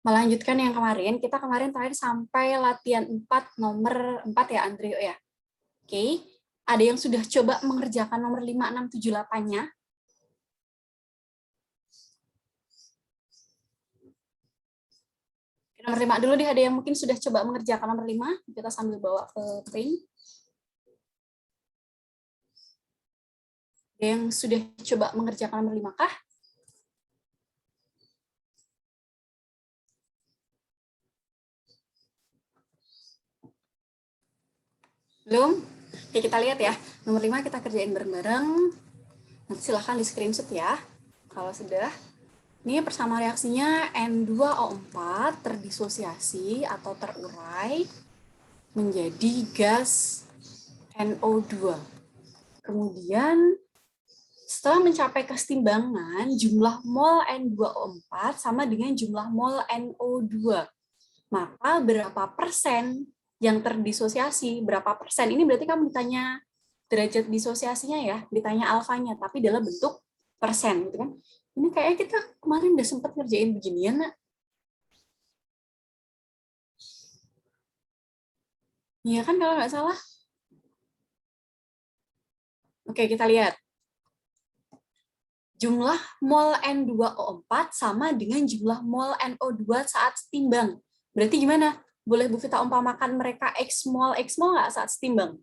melanjutkan yang kemarin, kita kemarin terakhir sampai latihan 4, nomor 4 ya, Andrio ya. Oke, ada yang sudah coba mengerjakan nomor 5, 6, 7, 8-nya? Nomor 5 dulu deh, ada yang mungkin sudah coba mengerjakan nomor 5, kita sambil bawa ke print. Ada yang sudah coba mengerjakan nomor 5 kah? Belum? Oke, kita lihat ya. Nomor 5 kita kerjain bareng-bareng. Nanti silahkan di screenshot ya. Kalau sudah. Ini persamaan reaksinya N2O4 terdisosiasi atau terurai menjadi gas NO2. Kemudian setelah mencapai kesetimbangan, jumlah mol N2O4 sama dengan jumlah mol NO2. Maka berapa persen yang terdisosiasi? Berapa persen? Ini berarti kamu ditanya derajat disosiasinya ya, ditanya alfanya, tapi dalam bentuk persen, gitu kan? Ini kayaknya kita kemarin udah sempat ngerjain beginian, nak. Iya kan kalau nggak salah? Oke, kita lihat. Jumlah mol N2O4 sama dengan jumlah mol NO2 saat setimbang. Berarti gimana? Boleh Bu Vita umpamakan mereka X mol nggak saat setimbang?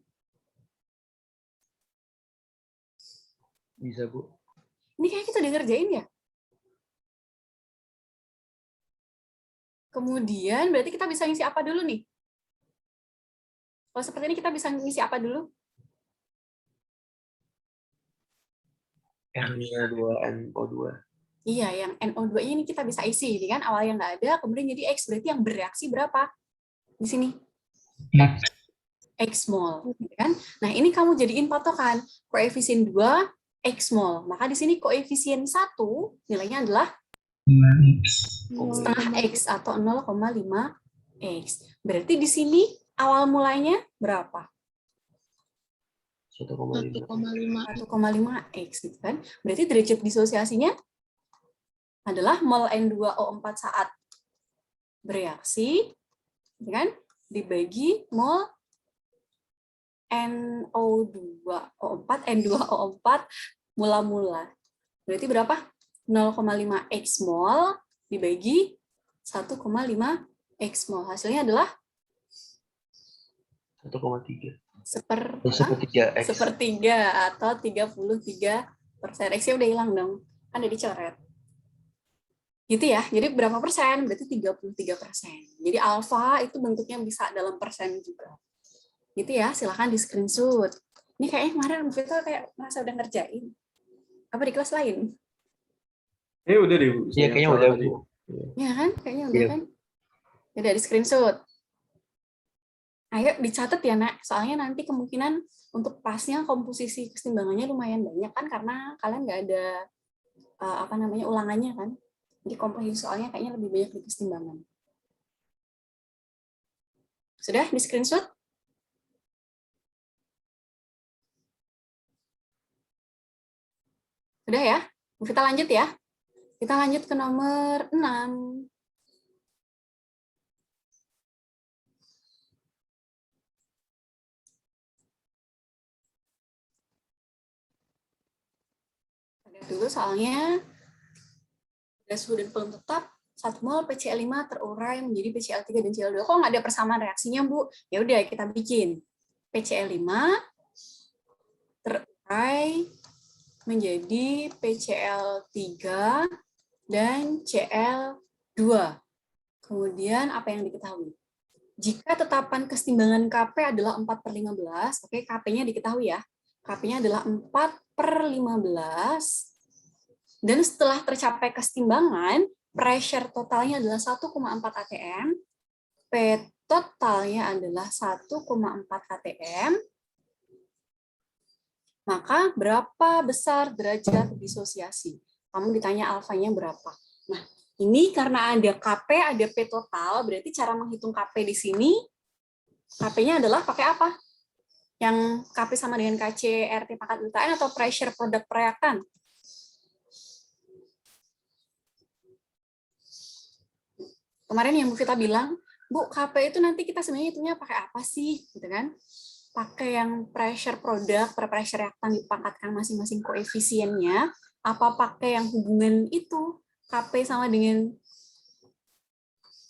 Bisa, Bu. Ini kayak kita udah ngerjain ya? Kemudian berarti kita bisa ngisi apa dulu nih? Kalau seperti ini kita bisa ngisi apa dulu? N2NO2. Iya, yang NO2 ini kita bisa isi, kan? Awalnya nggak ada, kemudian jadi X, berarti yang bereaksi berapa? Di sini. X mol, kan? Nah, ini kamu jadiin patokan. Koefisien 2, X mol. Maka di sini koefisien 1, nilainya adalah setengah X atau 0,5 X. Berarti di sini awal mulanya berapa? 1,5 X, gitu kan? Berarti derajat disosiasinya adalah mol N2O4 saat bereaksi, kan? Dibagi mol NO2O4, N2O4 mula-mula. Berarti berapa? 0,5 X mol dibagi 1,5 X mol. Hasilnya adalah 1,3. Sepertiga atau 33%. X-nya udah hilang dong. Kan udah dicoret. Gitu ya. Jadi berapa persen? Berarti 33%. Jadi alfa itu bentuknya bisa dalam persen juga. Gitu ya. Silahkan di screenshot. Ini kayaknya kemarin Vito kayak merasa udah ngerjain. Apa di kelas lain? Udah deh, Bu. Iya, kayaknya udah, Bu. Ya kan? Kayaknya udah kan? Udah di screenshot. Ayo dicatat ya, Nak. Soalnya nanti kemungkinan untuk pasnya komposisi kesetimbangannya lumayan banyak kan karena kalian nggak ada ulangannya kan. Jadi komposisi soalnya kayaknya lebih banyak di kesetimbangan. Sudah di screenshot? Sudah ya? Kita lanjut ya. Kita lanjut ke nomor 6. Dulu soalnya gas suhu dan volume tetap 1 mol PCl5 terurai menjadi PCl3 dan Cl2. Kok nggak ada persamaan reaksinya, Bu? Ya udah kita bikin. PCl5 terurai menjadi PCl3 dan Cl2. Kemudian apa yang diketahui? Jika tetapan kesetimbangan Kp adalah 4/15, oke, Kp-nya diketahui ya. Kp-nya adalah 4/15. Dan setelah tercapai kesetimbangan, pressure totalnya adalah 1,4 atm, P totalnya adalah 1,4 atm, maka berapa besar derajat disosiasi? Kamu ditanya alfanya berapa. Nah, ini karena ada Kp, ada P total, berarti cara menghitung Kp di sini, Kp-nya adalah pakai apa? Yang Kp sama dengan Kc RT pangkat delta N atau pressure product reaktan? Kemarin yang Bu Vita bilang, Bu, KP itu nanti kita sebenarnya hitungnya pakai apa sih? Gitu kan? Pakai yang pressure product per pressure reaktan dipangkatkan masing-masing koefisiennya, apa pakai yang hubungan itu, KP sama dengan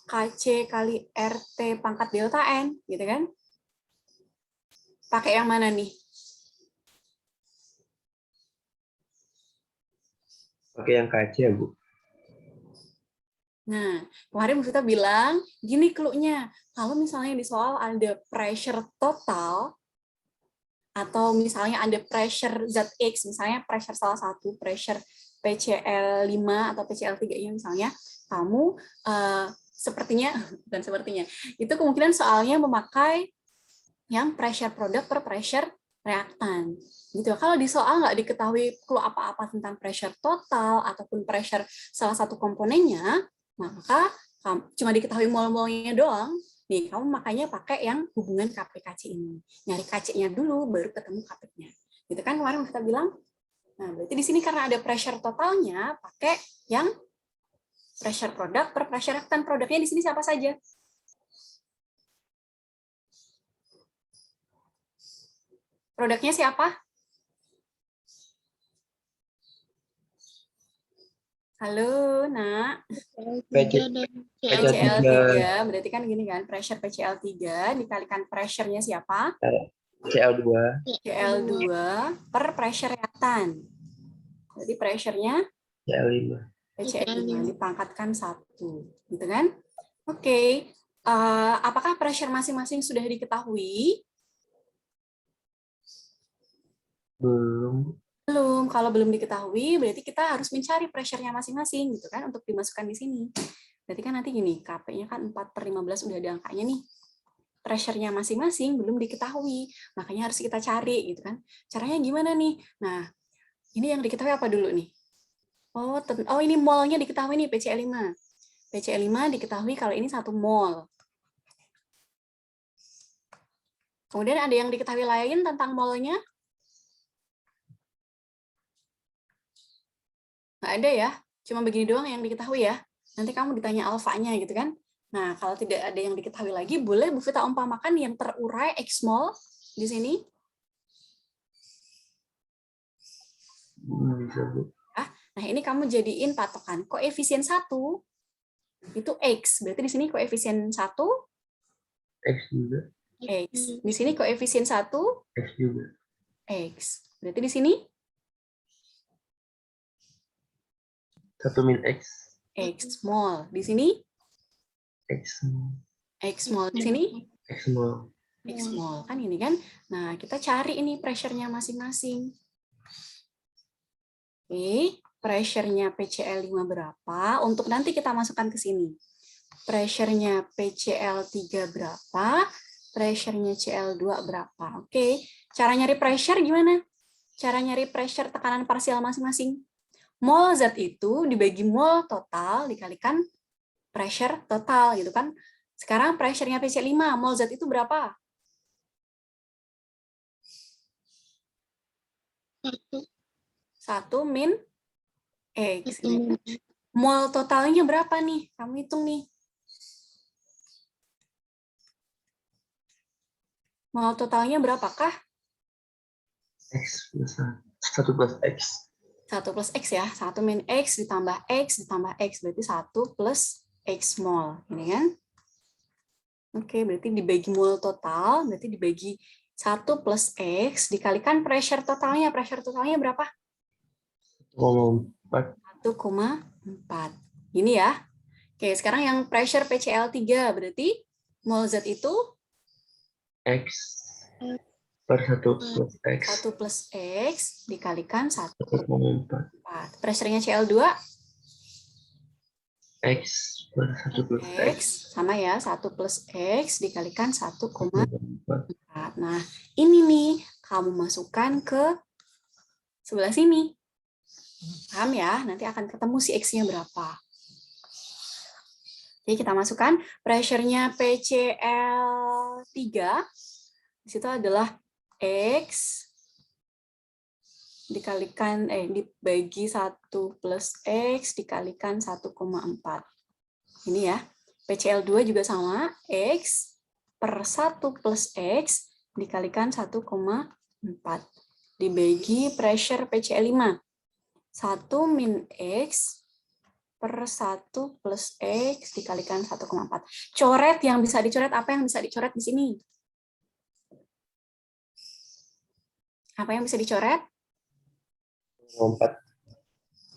KC kali RT pangkat delta N, gitu kan? Pakai yang mana nih? Pakai yang KC ya, Bu. Nah, kemarin Bu Vita bilang, gini clue-nya, kalau misalnya di soal ada pressure total, atau misalnya ada pressure ZX, misalnya pressure salah satu, pressure PCl5 atau PCl3-nya misalnya, kamu sepertinya, dan sepertinya, itu kemungkinan soalnya memakai yang pressure product per pressure reaktan. Gitu. Kalau di soal nggak diketahui clue apa-apa tentang pressure total ataupun pressure salah satu komponennya, maka cuma diketahui mol-molnya doang. Nih, kamu makanya pakai yang hubungan KP-KC ini. Nyari KC-nya dulu, baru ketemu KP-nya. Gitu kan kemarin kita bilang? Nah, berarti di sini karena ada pressure totalnya, pakai yang pressure product per pressure reaktan. Produknya di sini siapa saja? Produknya siapa? Halo, Nak. PCl3, berarti kan gini kan, pressure PCl3 dikalikan pressure-nya siapa? CL2. CL2 per pressure reaktan. Jadi pressure-nya CL5. PCl5 dipangkatkan 1. Gitu kan? Oke. Apakah pressure masing-masing sudah diketahui? Belum. Belum. Kalau belum diketahui, berarti kita harus mencari pressure-nya masing-masing gitu kan untuk dimasukkan di sini. Berarti kan nanti gini, KP-nya kan 4/15 udah ada angkanya nih. Pressure-nya masing-masing belum diketahui. Makanya harus kita cari gitu kan. Caranya gimana nih? Nah, ini yang diketahui apa dulu nih? Oh ini molnya diketahui nih, PCl5. PCl5 diketahui kalau ini 1 mol. Kemudian ada yang diketahui lain tentang molnya? Nggak ada ya, cuma begini doang yang diketahui ya. Nanti kamu ditanya alfanya gitu kan. Nah, kalau tidak ada yang diketahui lagi, boleh Bu Vita umpamakan yang terurai X mol di sini. Bisa, Bu. Nah, ini kamu jadiin patokan. Koefisien 1 itu X. Berarti di sini koefisien 1 X juga. X. Di sini koefisien 1 X juga. X. Berarti di sini 1 min X. X mol. Di sini X. X mol. Di sini X mol. X mol. Kan ini kan. Nah, kita cari ini pressure-nya masing-masing. Oke, pressure-nya PCl5 berapa? Untuk nanti kita masukkan ke sini. Pressure-nya PCl3 berapa? Pressure-nya Cl2 berapa? Oke, cara nyari pressure gimana? Cara nyari pressure tekanan parsial masing-masing. Mol Z itu dibagi mol total dikalikan pressure total gitu kan. Sekarang pressure-nya PC5, mol Z itu berapa? 1 min X. Mol totalnya berapa nih? Kamu hitung nih. Mol totalnya berapakah? X plus 1 plus X. 1 plus X ya. 1 min X ditambah X ditambah X. Berarti 1 plus X mol. Ini kan? Oke, berarti dibagi mol total. Berarti dibagi 1 plus X dikalikan pressure totalnya. Pressure totalnya berapa? 1,4. Ini ya. Oke, sekarang yang pressure PCl3 berarti mol Z itu X per 1 plus X. 1 plus X dikalikan 1,4. Pressure-nya Cl2 X per 1 plus X. Sama ya, 1 plus X dikalikan 1,4. Nah, ini nih kamu masukkan ke sebelah sini. Paham ya? Nanti akan ketemu si X-nya berapa. Oke, kita masukkan pressure-nya PCl3. Di situ adalah X dikalikan dibagi 1 plus X dikalikan 1,4. Ini ya. PCl2 juga sama, X per 1 plus X dikalikan 1,4 dibagi pressure PCl5. 1 min X per 1 plus X dikalikan 1,4. Coret yang bisa dicoret, apa yang bisa dicoret di sini? Apa yang bisa dicoret? 1,4.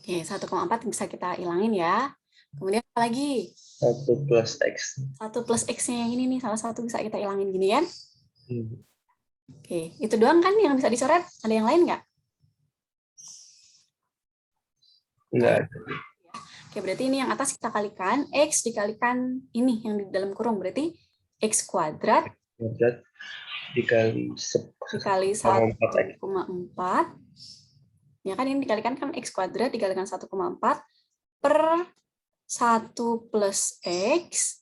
Oke, 1,4 bisa kita hilangin ya. Kemudian apa lagi? 1 plus X. 1 plus X-nya yang ini nih, salah satu bisa kita hilangin gini kan? Hmm. Oke, itu doang kan yang bisa dicoret? Ada yang lain nggak? Enggak ada. Oke, berarti ini yang atas kita kalikan, X dikalikan ini yang di dalam kurung, berarti X kuadrat Kuadrat dikali dikali 1,4 X. 1,4. Ya kan ini dikalikan kan X kuadrat dikalikan 1,4 per 1 plus X,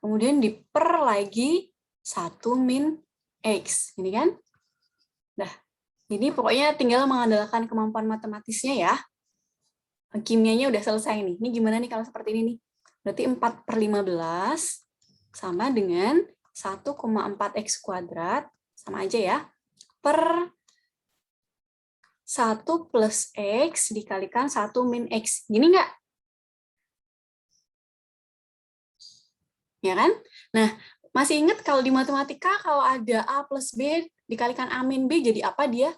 kemudian diper lagi 1 min X. Ini kan? Nah, ini pokoknya tinggal mengandalkan kemampuan matematisnya ya. Kimianya udah selesai nih. Ini gimana nih kalau seperti ini nih? Berarti 4/15 sama dengan 1,4 X kuadrat, sama aja ya, per 1 plus X dikalikan 1 min X. Gini nggak? Ya kan? Nah, masih ingat kalau di matematika kalau ada A plus B dikalikan A min B jadi apa dia?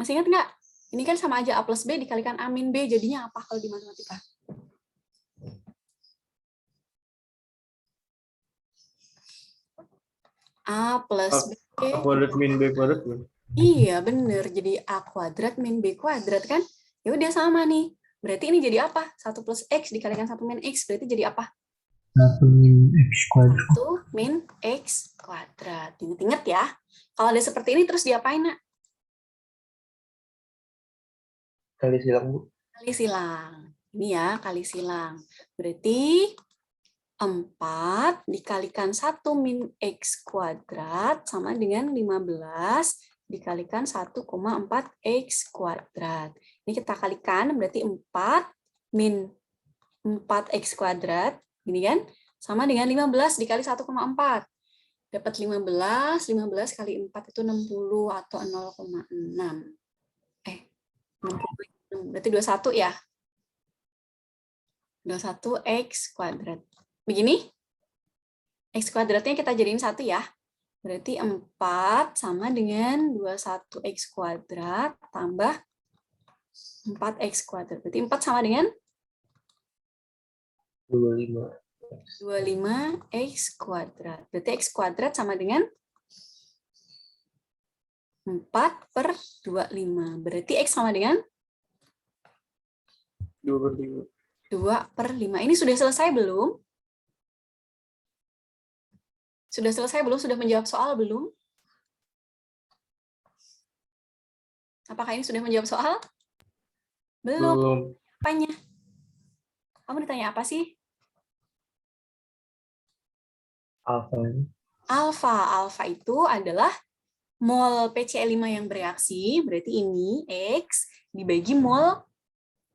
Masih ingat nggak? Ini kan sama aja A plus B dikalikan A min B jadinya apa kalau di matematika? A plus B. A kuadrat min B kuadrat. Iya, bener. Jadi A kuadrat min B kuadrat kan? Ya udah sama nih. Berarti ini jadi apa? 1 plus X dikalikan 1 min X. Berarti jadi apa? 1 min X kuadrat. 1 min X kuadrat. Ingat-ingat ya. Kalau ada seperti ini terus diapain, nak? Kali silang, Bu. Kali silang. Ini ya, kali silang. Berarti 4 dikalikan 1 min X kuadrat sama dengan 15 dikalikan 1,4 X kuadrat. Ini kita kalikan, berarti 4 min 4X kuadrat, ini kan, sama dengan 15 dikali 1,4. Dapat 15 kali 4 itu 60 atau 0,6. 60, berarti 21 ya? 21 X kuadrat. Begini? X kuadratnya kita jadiin 1 ya. Berarti 4 sama dengan 21 X kuadrat tambah 4X kuadrat. Berarti 4 sama dengan 25 X kuadrat. Berarti X kuadrat sama dengan 4/25. Berarti X sama dengan 2/5. Ini sudah selesai belum? Sudah selesai belum? Sudah menjawab soal belum? Apakah ini sudah menjawab soal? Belum. Apanya? Kamu ditanya apa sih? Alfa. Alfa itu adalah mol PCl5 yang bereaksi, berarti ini X dibagi mol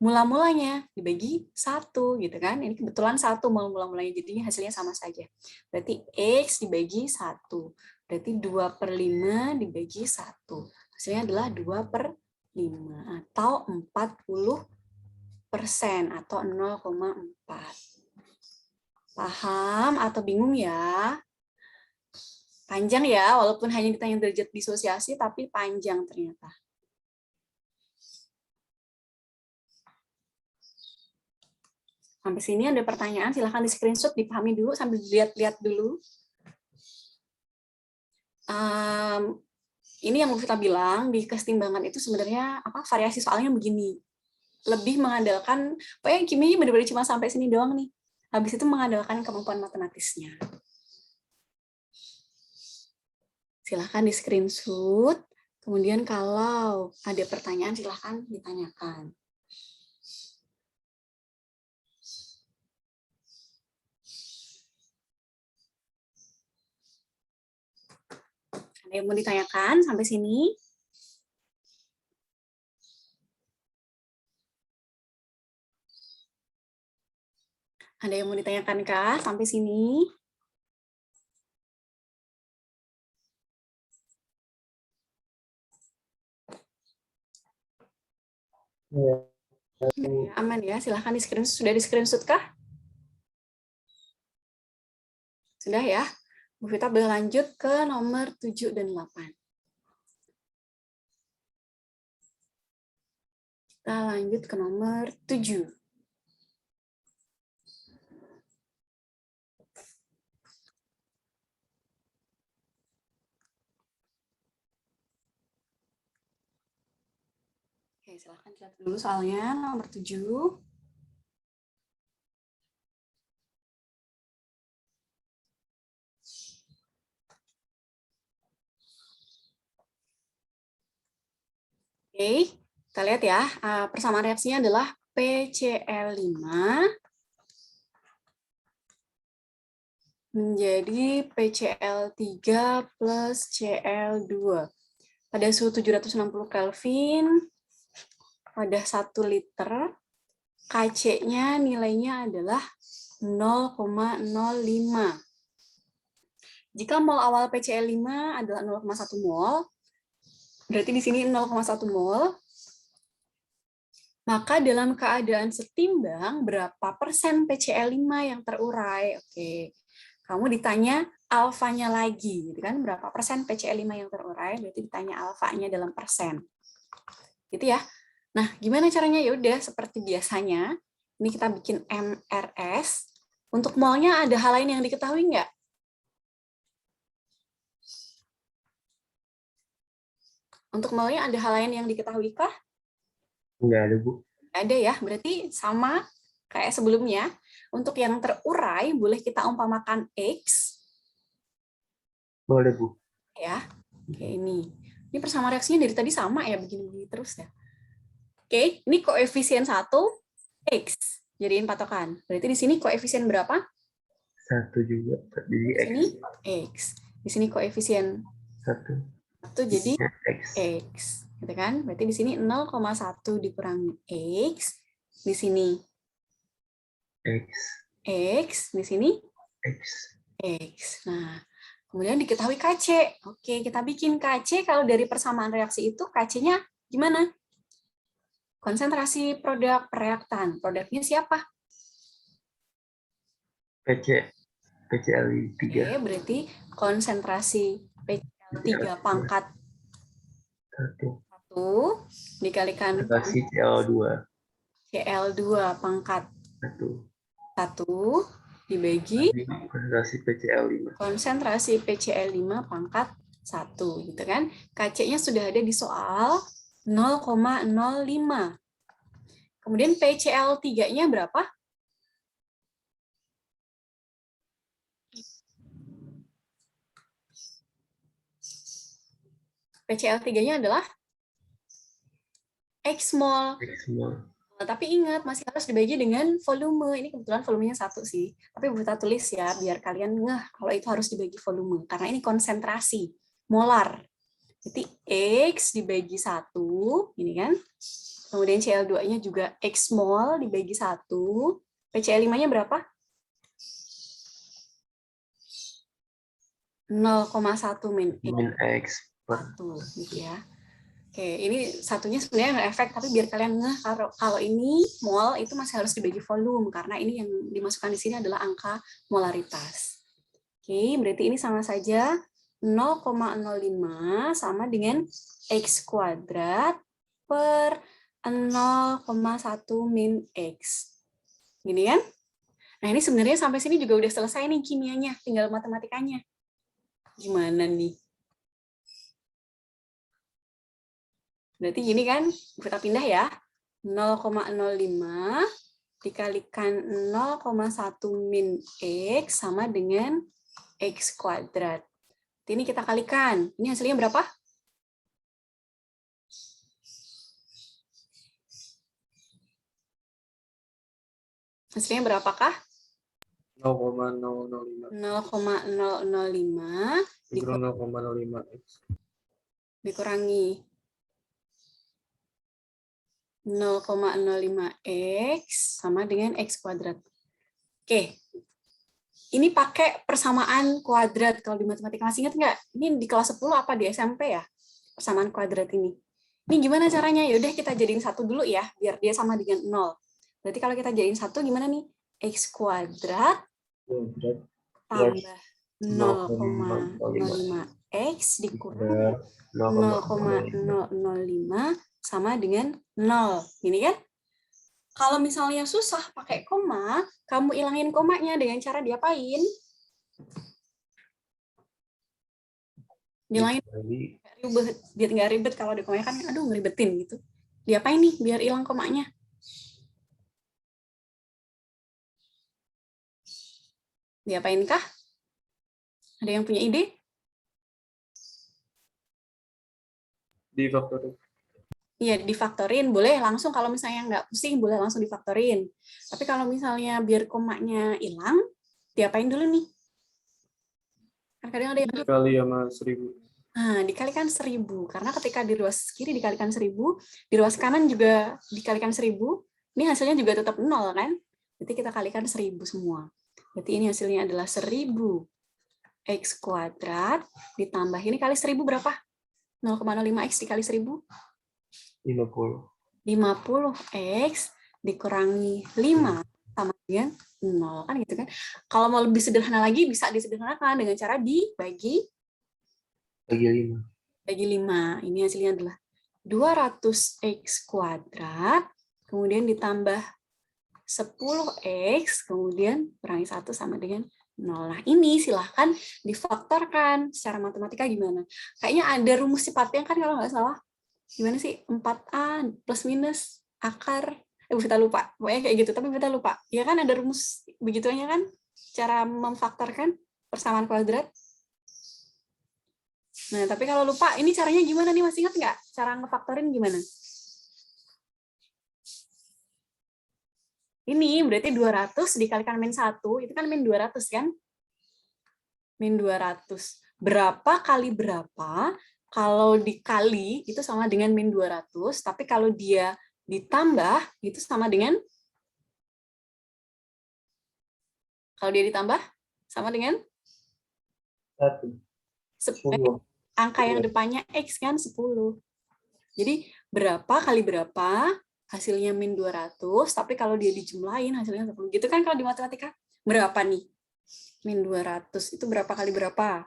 mula-mulanya, dibagi 1, gitu kan. Ini kebetulan 1 mol mula-mulanya, jadi hasilnya sama saja. Berarti X dibagi 1. Berarti 2/5 dibagi 1. Hasilnya adalah 2/5 atau 40% atau 0,4. Paham atau bingung ya? Panjang ya, walaupun hanya ditanya derajat disosiasi, tapi panjang ternyata. Sampai sini ada pertanyaan, silahkan di screenshot, dipahami dulu sambil dilihat-lihat dulu. Ini yang mau kita bilang, di kesetimbangan itu sebenarnya variasi soalnya begini. Lebih mengandalkan, pokoknya kimianya benar-benar cuma sampai sini doang nih. Habis itu mengandalkan kemampuan matematisnya. Silahkan di screenshot, kemudian kalau ada pertanyaan silahkan ditanyakan. Ada yang mau ditanyakan sampai sini? Ada yang mau ditanyakan kah sampai sini? Ya. Ya, aman ya, silahkan sudah di screenshot kah? Sudah ya. Bu Vita berlanjut ke nomor 7 dan 8. Kita lanjut ke nomor 7. Oke, silahkan lihat dulu soalnya nomor 7. Oke, kita lihat ya. Persamaan reaksinya adalah PCl5 menjadi PCl3 plus Cl2. Pada suhu 760 Kelvin, pada 1 liter, Kc-nya nilainya adalah 0,05. Jika mol awal PCl5 adalah 0,1 mol, berarti di sini 0,1 mol, maka dalam keadaan setimbang berapa persen PCl5 yang terurai? Oke, kamu ditanya alfanya lagi, gitu kan? Berapa persen PCl5 yang terurai? Berarti ditanya alfanya dalam persen. Gitu ya. Nah, gimana caranya? Ya udah seperti biasanya. Ini kita bikin MRS. Untuk molnya ada hal lain yang diketahui nggak? Untuk molnya ada hal lain yang diketahui kah? Nggak ada, Bu. Ada ya, berarti sama kayak sebelumnya. Untuk yang terurai, boleh kita umpamakan X. Boleh, Bu. Ya, oke ini. Ini persamaan reaksinya dari tadi sama ya, begini-begini terus ya. Oke, ini koefisien 1, X. Jadiin patokan. Berarti di sini koefisien berapa? 1 juga. Jadi Di X. sini X. Di sini koefisien 1. 1 jadi X. X. Gitu kan? Berarti di sini 0,1 dikurangi X. Di sini X. X. Di sini X. X. Nah, kemudian diketahui Kc. Oke, kita bikin Kc. Kalau dari persamaan reaksi itu, Kc-nya gimana? Konsentrasi produk reaktan. Produknya siapa? PCl3. Oke, berarti konsentrasi PCl3 pangkat 1. 1 dikalikan Konsentrasi Cl2. Cl2 pangkat 1. 1 dibagi Konsentrasi PCl5. konsentrasi PCl5 pangkat 1, gitu kan? Kc-nya sudah ada di soal 0,05. Kemudian PCl3-nya berapa? PCl3-nya adalah X mol. X mol. Tapi ingat, masih harus dibagi dengan volume. Ini kebetulan volumenya 1 sih. Tapi kita tulis ya, biar kalian ngeh kalau itu harus dibagi volume. Karena ini konsentrasi, molar. Jadi X dibagi 1, ini kan. Kemudian Cl2-nya juga X mol dibagi 1. PCl5-nya berapa? 0,1 min X per 1, gitu ya. Oke, ini satunya sebenarnya nggak efek, tapi biar kalian ngeh kalau ini mol itu masih harus dibagi volume, karena ini yang dimasukkan di sini adalah angka molaritas. Oke, berarti ini sama saja 0,05 sama dengan X kuadrat per 0,1 min X. Gini kan? Nah, ini sebenarnya sampai sini juga udah selesai nih kimianya, tinggal matematikanya. Gimana nih? Berarti gini kan, kita pindah ya. 0,05 dikalikan 0,1 min X sama dengan X kuadrat. Ini kita kalikan. Ini hasilnya berapa? Hasilnya berapakah? 0,005. 0,005 dikurangi 0,05 X sama dengan X kuadrat. Oke, ini pakai persamaan kuadrat. Kalau di matematika masih ingat nggak? Ini di kelas 10 apa di SMP ya? Persamaan kuadrat ini. Ini gimana caranya? Yaudah kita jadiin 1 dulu ya, biar dia sama dengan 0. Berarti kalau kita jadiin 1 gimana nih? X kuadrat tambah 0,05 X dikurang 0,005 sama dengan 0. Gini kan? Kalau misalnya susah pakai koma, kamu ilangin komanya dengan cara diapain? Bilangin biar nggak ribet, kalau di komanya kan aduh ngeribetin gitu. Diapain nih biar hilang komanya? Diapain kah? Ada yang punya ide? Difaktorin. Iya, difaktorin. Boleh langsung, kalau misalnya nggak pusing, boleh langsung difaktorin. Tapi kalau misalnya biar komanya hilang, diapain dulu nih? Kadang ada yang Dikali sama 1000. Nah, dikalikan 1000. Karena ketika di ruas kiri dikalikan 1000, di ruas kanan juga dikalikan 1000, ini hasilnya juga tetap 0, kan? Berarti kita kalikan 1000 semua. Berarti ini hasilnya adalah 1000 X kuadrat ditambah, ini kali 1000 berapa? 0,05 X dikali 1000? 50. 50X dikurangi 5 sama dengan 0, kan gitu kan. Kalau mau lebih sederhana lagi, bisa disederhanakan dengan cara dibagi Bagi 5. bagi 5. Ini hasilnya adalah 200X kuadrat, kemudian ditambah 10X, kemudian kurangi 1 sama dengan 0. Nah, ini silahkan difaktorkan. Secara matematika gimana? Kayaknya ada rumus sifatnya kan kalau nggak salah. Gimana sih? 4A plus minus akar. Kita lupa. Pokoknya kayak gitu, tapi kita lupa. Ya kan ada rumus begitunya kan? Cara memfaktorkan persamaan kuadrat. Nah, tapi kalau lupa, ini caranya gimana nih? Masih ingat nggak? Cara ngefaktorin gimana? Ini berarti 200 dikalikan min 1, itu kan min 200 kan? Min 200. Berapa kali berapa? Kalau dikali itu sama dengan min 200, tapi kalau dia ditambah itu sama dengan, kalau dia ditambah sama dengan 10. angka yang depannya X kan 10. Jadi berapa kali berapa hasilnya min 200, tapi kalau dia dijumlahin hasilnya 10. Gitu kan kalau di matematika. Berapa nih? Min 200 itu berapa kali berapa?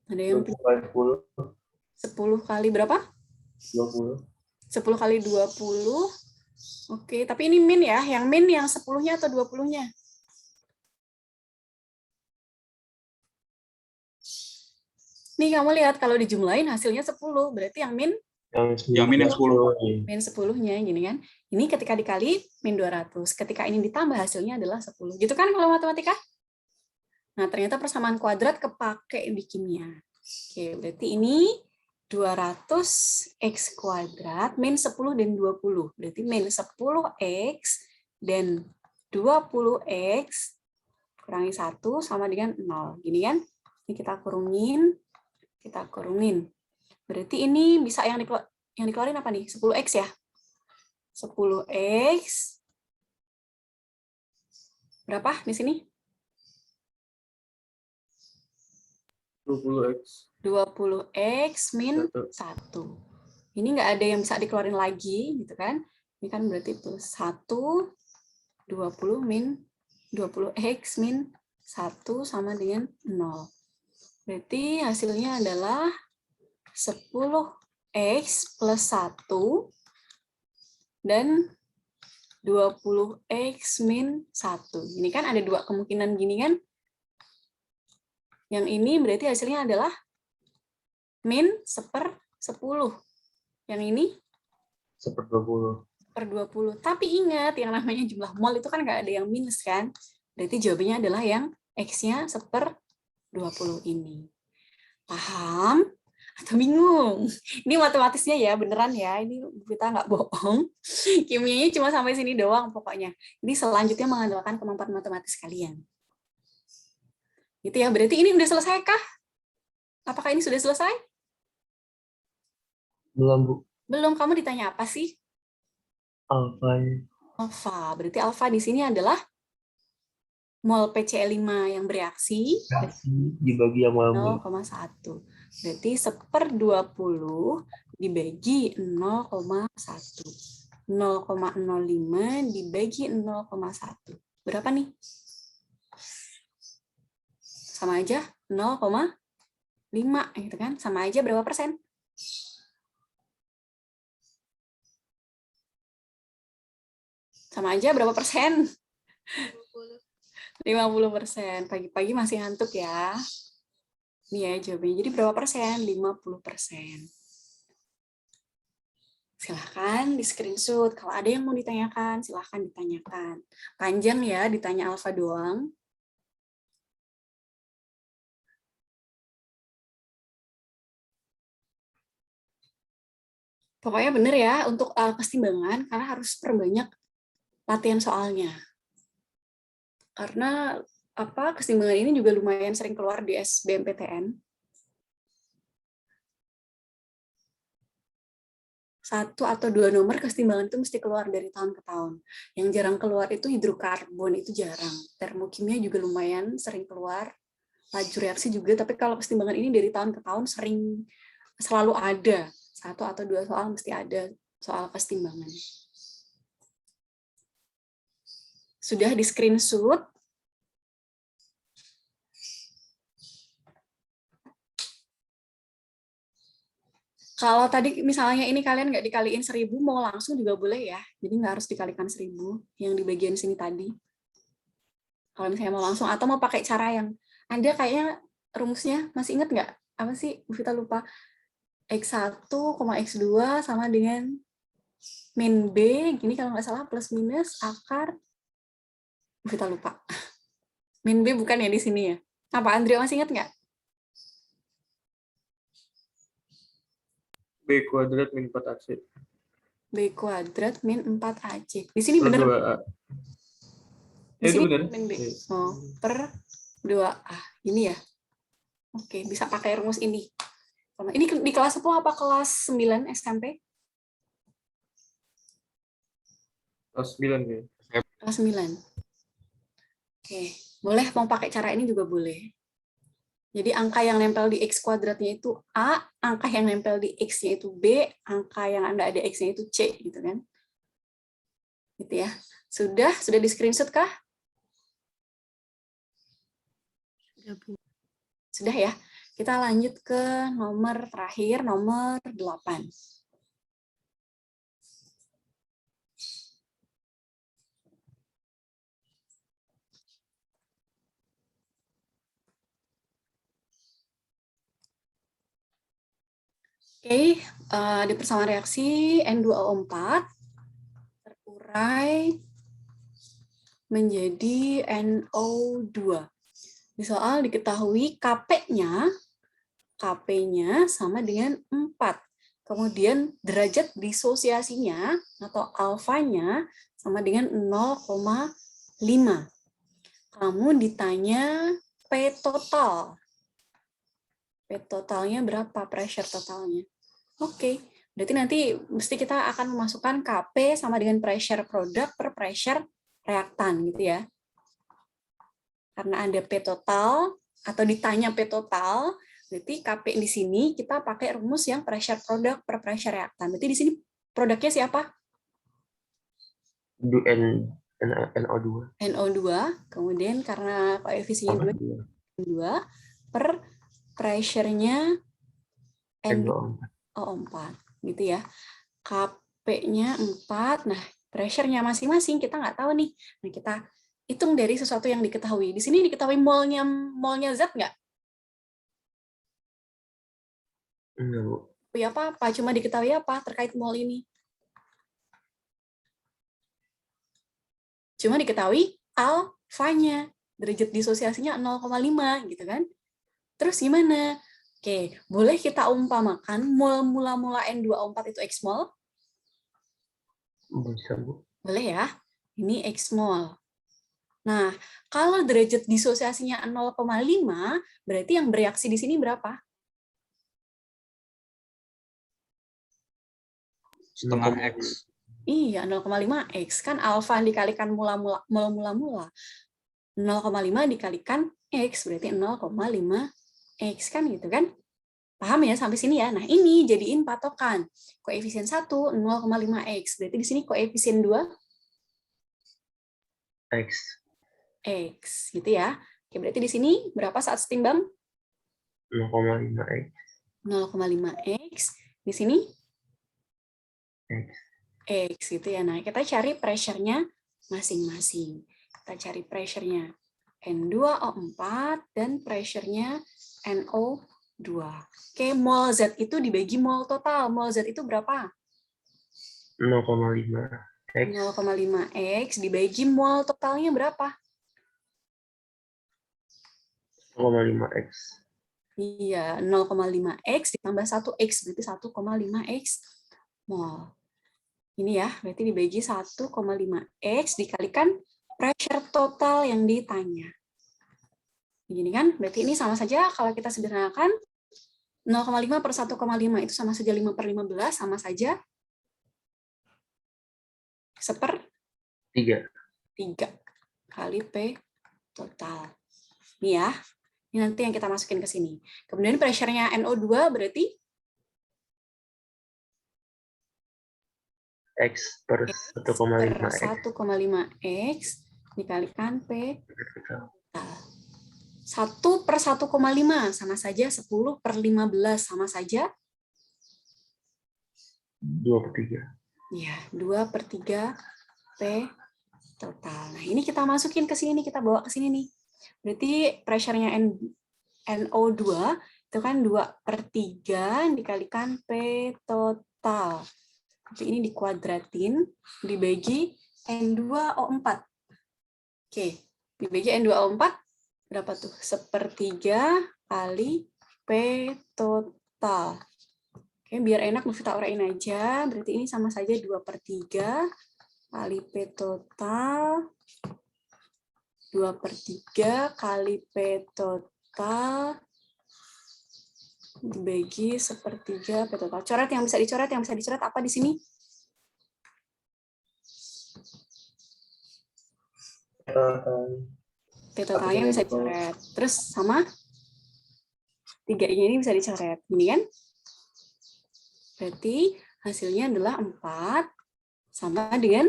Ada yang 20 kali 10. 10 kali berapa? 20. 10 kali 20. Oke, tapi ini min ya. Yang min yang 10-nya atau 20-nya? Nih kamu lihat kalau dijumlahin hasilnya 10. Berarti yang min? Yang min yang 10. Min 10-nya gini kan. Ini ketika dikali min 200. Ketika ini ditambah hasilnya adalah 10. Gitu kan kalau matematika? Nah, ternyata persamaan kuadrat kepake di kimia. Oke, berarti ini 200X kuadrat min 10 dan 20. Berarti min 10X dan 20X kurangi 1 sama dengan 0. Gini kan? Ini kita kurungin. Kita kurungin. Berarti ini bisa yang dikeluarin apa nih? 10X ya? 10X. Berapa di sini? 20X. 20X min 1. Ini nggak ada yang bisa dikeluarin lagi, gitu kan? Ini kan berarti plus 1, 20 min 20X min 1 sama dengan 0. Berarti hasilnya adalah 10X plus 1 dan 20X min 1. Ini kan ada dua kemungkinan gini kan? Yang ini berarti hasilnya adalah min 1/10. Yang ini 1/20. 1/20. Tapi ingat, yang namanya jumlah mol itu kan nggak ada yang minus kan? Berarti jawabannya adalah yang X-nya 1/20 ini. Paham? Atau bingung? Ini matematisnya ya, beneran ya. Ini kita nggak bohong. Kimianya cuma sampai sini doang pokoknya. Ini selanjutnya mengandalkan kemampuan matematis kalian. Gitu ya, berarti ini udah selesai kah? Apakah ini sudah selesai? Belum, Bu. Belum, kamu ditanya apa sih? Alfa. alfa. Berarti alfa di sini adalah mol PCl5 yang bereaksi dibagi yang mol. 0,1. Berarti 1/20 dibagi 0,1. 0,05 dibagi 0,1. Berapa nih? Sama aja 0,5 gitu kan? Sama aja berapa persen? Sama aja berapa persen? 50%. Pagi-pagi masih ngantuk ya. Ini ya jawabannya. Jadi berapa persen? 50%. Silahkan di screenshot. Kalau ada yang mau ditanyakan, silahkan ditanyakan. Panjang ya, ditanya alfa doang. Pokoknya benar ya untuk kesetimbangan, karena harus perbanyak latihan soalnya. Karena kesetimbangan ini juga lumayan sering keluar di SBMPTN. 1 atau 2 nomor kesetimbangan itu mesti keluar dari tahun ke tahun. Yang jarang keluar itu hidrokarbon, itu jarang. Termokimia juga lumayan sering keluar. Laju reaksi juga, tapi kalau kesetimbangan ini dari tahun ke tahun selalu ada. 1 atau 2 soal mesti ada soal kesetimbangan. Sudah di screenshot. Kalau tadi misalnya ini kalian nggak dikaliin 1000, mau langsung juga boleh ya. Jadi nggak harus dikalikan 1000 yang di bagian sini tadi. Kalau misalnya mau langsung, atau mau pakai cara yang Anda kayaknya rumusnya masih ingat nggak? Apa sih? Bu Vita lupa. X1, X2 sama dengan min B, gini kalau nggak salah plus minus akar. Bu Vita lupa. Min B bukan ya di sini ya? Apa Andrea masih ingat nggak? B kuadrat min 4AC. B kuadrat min 4AC. Di sini Per benar. 2A. Di sini Itu benar. min B. Oh, per 2A. Ini ya. Oke, bisa pakai rumus ini. Ini di kelas 10 apa kelas 9 SMP? Kelas 9 ya. Kelas 9. Oke, boleh mau pakai cara ini juga boleh. Jadi angka yang nempel di X kuadratnya itu A, angka yang nempel di X-nya itu B, angka yang Anda ada X-nya itu C, gitu kan. Gitu ya. Sudah di screenshot kah? Sudah ya. Kita lanjut ke nomor terakhir, nomor 8. Oke, di persamaan reaksi N2O4 terurai menjadi NO2. Di soal diketahui KP-nya sama dengan 4. Kemudian derajat disosiasinya atau alfanya sama dengan 0,5. Kamu ditanya P total. P totalnya berapa? Pressure totalnya. Oke, berarti nanti mesti kita akan memasukkan KP sama dengan pressure produk per pressure reaktan gitu ya. Karena ada P total atau ditanya P total, berarti KP di sini kita pakai rumus yang pressure produk per pressure reaktan. Berarti di sini produknya siapa? NO2. NO2, kemudian karena koefisiennya 2 per pressure-nya NO4 gitu ya. KP-nya 4. Nah, pressure-nya masing-masing kita nggak tahu nih. Nah, kita hitung dari sesuatu yang diketahui. Di sini diketahui molnya zat nggak? Ya apa? Cuma diketahui apa terkait mol ini? Cuma diketahui alfanya, derajat disosiasinya 0,5 gitu kan. Terus gimana? Oke, boleh kita umpamakan mol mula-mula N2O4 itu X mol? Bisa, Bu. Boleh ya. Ini X mol. Nah, kalau derajat disosiasinya 0,5, berarti yang bereaksi di sini berapa? Setengah X. Iya, 0,5x. Kan alfa dikalikan mula-mula 0,5 dikalikan x, berarti 0,5x kan gitu kan? Paham ya sampai sini ya? Nah, ini jadiin patokan. Koefisien 1, 0,5x. Berarti di sini koefisien 2, X. x. Gitu ya. Oke, berarti di sini berapa saat setimbang? 0,5X. 0,5x. Di sini? X. X gitu ya. Nah, kita cari pressure-nya masing-masing. Kita cari pressure-nya N2O4 dan pressure-nya NO2. Oke, mol Z itu dibagi mol total. Mol Z itu berapa? 0,5X. 0,5x dibagi mol totalnya berapa? 0,5X. Iya, 0,5x ditambah 1x, berarti 1,5x mol. Ini ya, berarti dibagi 1,5x dikalikan pressure total yang ditanya. Begini kan, berarti ini sama saja kalau kita sederhanakan 0,5 per 1,5 itu sama saja 5/15, sama saja 1/3 3. kali P total. Ini ya, ini nanti yang kita masukin ke sini. Kemudian pressure-nya NO2 berarti X per 1,5X. 1,5x dikalikan P total. 1 per 1,5 sama saja 10/15 sama saja 2/3. ya 2/3 P total. Nah, ini kita masukin ke sini, kita bawa ke sini nih. Berarti pressure-nya NO2 itu kan 2/3 dikalikan P total. Jadi ini dikuadratin, dibagi N2O4. Oke, dibagi N2O4, berapa tuh? 1/3 kali P total. Oke, biar enak kita uraiin aja. Berarti ini sama saja 2/3 kali P total. 2/3 kali P total dibagi 1/3 P total. Coret yang bisa dicoret apa di sini? P totalnya bisa dicoret. Terus sama 3 ini bisa dicoret. Ini kan? Berarti hasilnya adalah 4 sama dengan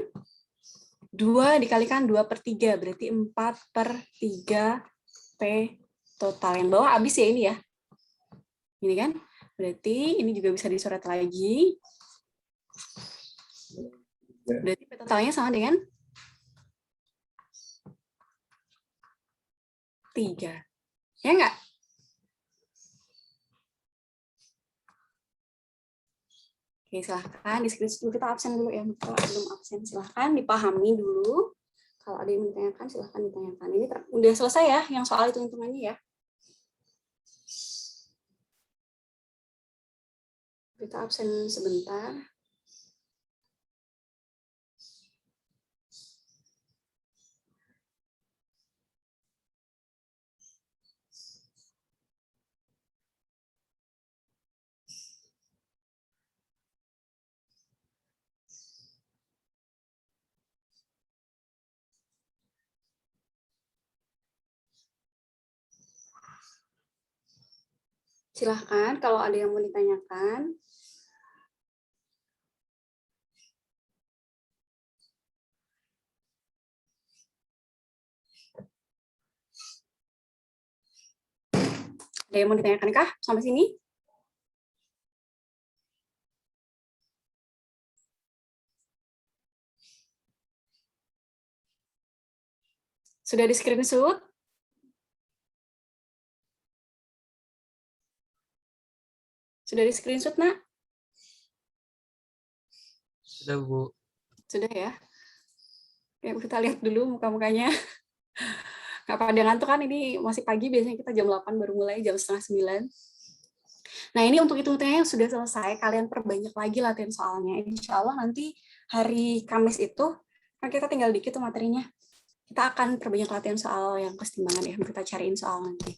2 dikalikan 2/3. Berarti 4/3 P total. Yang bawah habis ya ini ya. Ini kan? Berarti ini juga bisa dicoret lagi. Berarti P totalnya sama dengan 3. Ya enggak? Oke, silahkan di-screenshot dulu. Kita absen dulu ya. Kalau belum absen, silahkan dipahami dulu. Kalau ada yang ditanyakan, silahkan ditanyakan. Ini udah selesai ya, yang soal hitung-hitungannya ya. Kita absen sebentar. Silahkan kalau ada yang mau ditanyakan. Ada yang mau ditanyakan kah sampai sini? Sudah di screenshot? Sudah di screenshot, Nak? Sudah, Bu. Sudah ya? Ya, kita lihat dulu muka-mukanya. Nggak pada ngantuk kan, ini masih pagi, biasanya kita jam 8 baru mulai, jam setengah 9. Nah, ini untuk hitung-hitungannya yang sudah selesai, kalian perbanyak lagi latihan soalnya. Insya Allah nanti hari Kamis itu, kan kita tinggal dikit tuh materinya. Kita akan perbanyak latihan soal yang kesetimbangan ya, kita cariin soal nanti.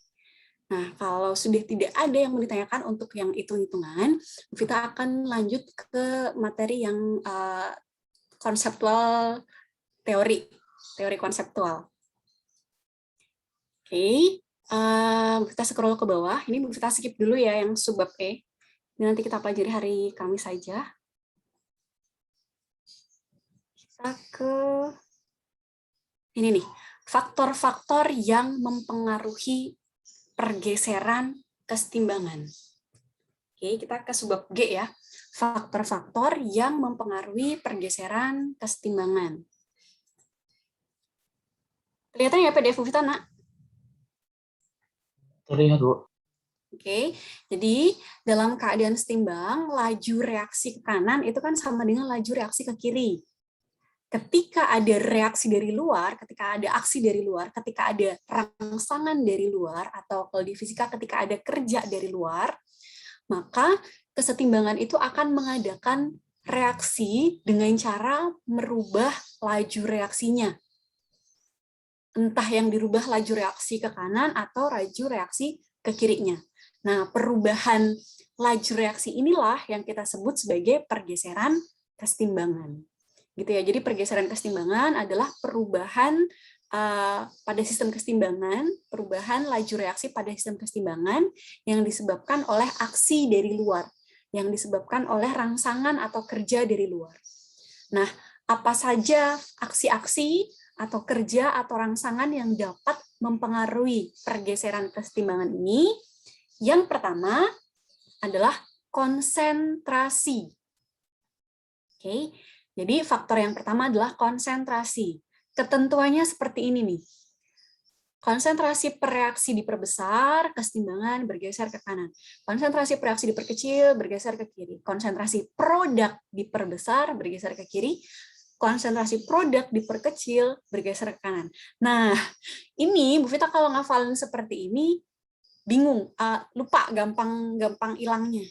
Nah, kalau sudah tidak ada yang mau ditanyakan untuk yang hitung-hitungan, kita akan lanjut ke materi yang konseptual teori konseptual. Oke, kita scroll ke bawah. Ini kita skip dulu ya yang subbab E. Ini nanti kita pelajari hari Kamis saja. Kita ke ini nih, faktor-faktor yang mempengaruhi pergeseran kesetimbangan. Oke, kita ke subbab G ya. Faktor-faktor yang mempengaruhi pergeseran kesetimbangan. Kelihatan ya PDF kita, nak? Terlihat, Bu. Oke, jadi dalam keadaan setimbang, laju reaksi ke kanan itu kan sama dengan laju reaksi ke kiri. Ketika ada reaksi dari luar, ketika ada aksi dari luar, ketika ada rangsangan dari luar, atau kalau di fisika ketika ada kerja dari luar, maka kesetimbangan itu akan mengadakan reaksi dengan cara merubah laju reaksinya. Entah yang dirubah laju reaksi ke kanan atau laju reaksi ke kirinya. Nah, perubahan laju reaksi inilah yang kita sebut sebagai pergeseran kesetimbangan. Gitu ya. Jadi pergeseran kesetimbangan adalah perubahan pada sistem kesetimbangan, perubahan laju reaksi pada sistem kesetimbangan yang disebabkan oleh aksi dari luar, yang disebabkan oleh rangsangan atau kerja dari luar. Nah, apa saja aksi-aksi atau kerja atau rangsangan yang dapat mempengaruhi pergeseran kesetimbangan ini? Yang pertama adalah konsentrasi. Oke, jadi faktor yang pertama adalah konsentrasi. Ketentuannya seperti ini nih. Konsentrasi per reaksi diperbesar, kesetimbangan bergeser ke kanan. Konsentrasi per reaksi diperkecil, bergeser ke kiri. Konsentrasi produk diperbesar, bergeser ke kiri. Konsentrasi produk diperkecil, bergeser ke kanan. Nah, ini Bu Vita kalau ngafalin seperti ini, bingung, lupa, gampang hilangnya,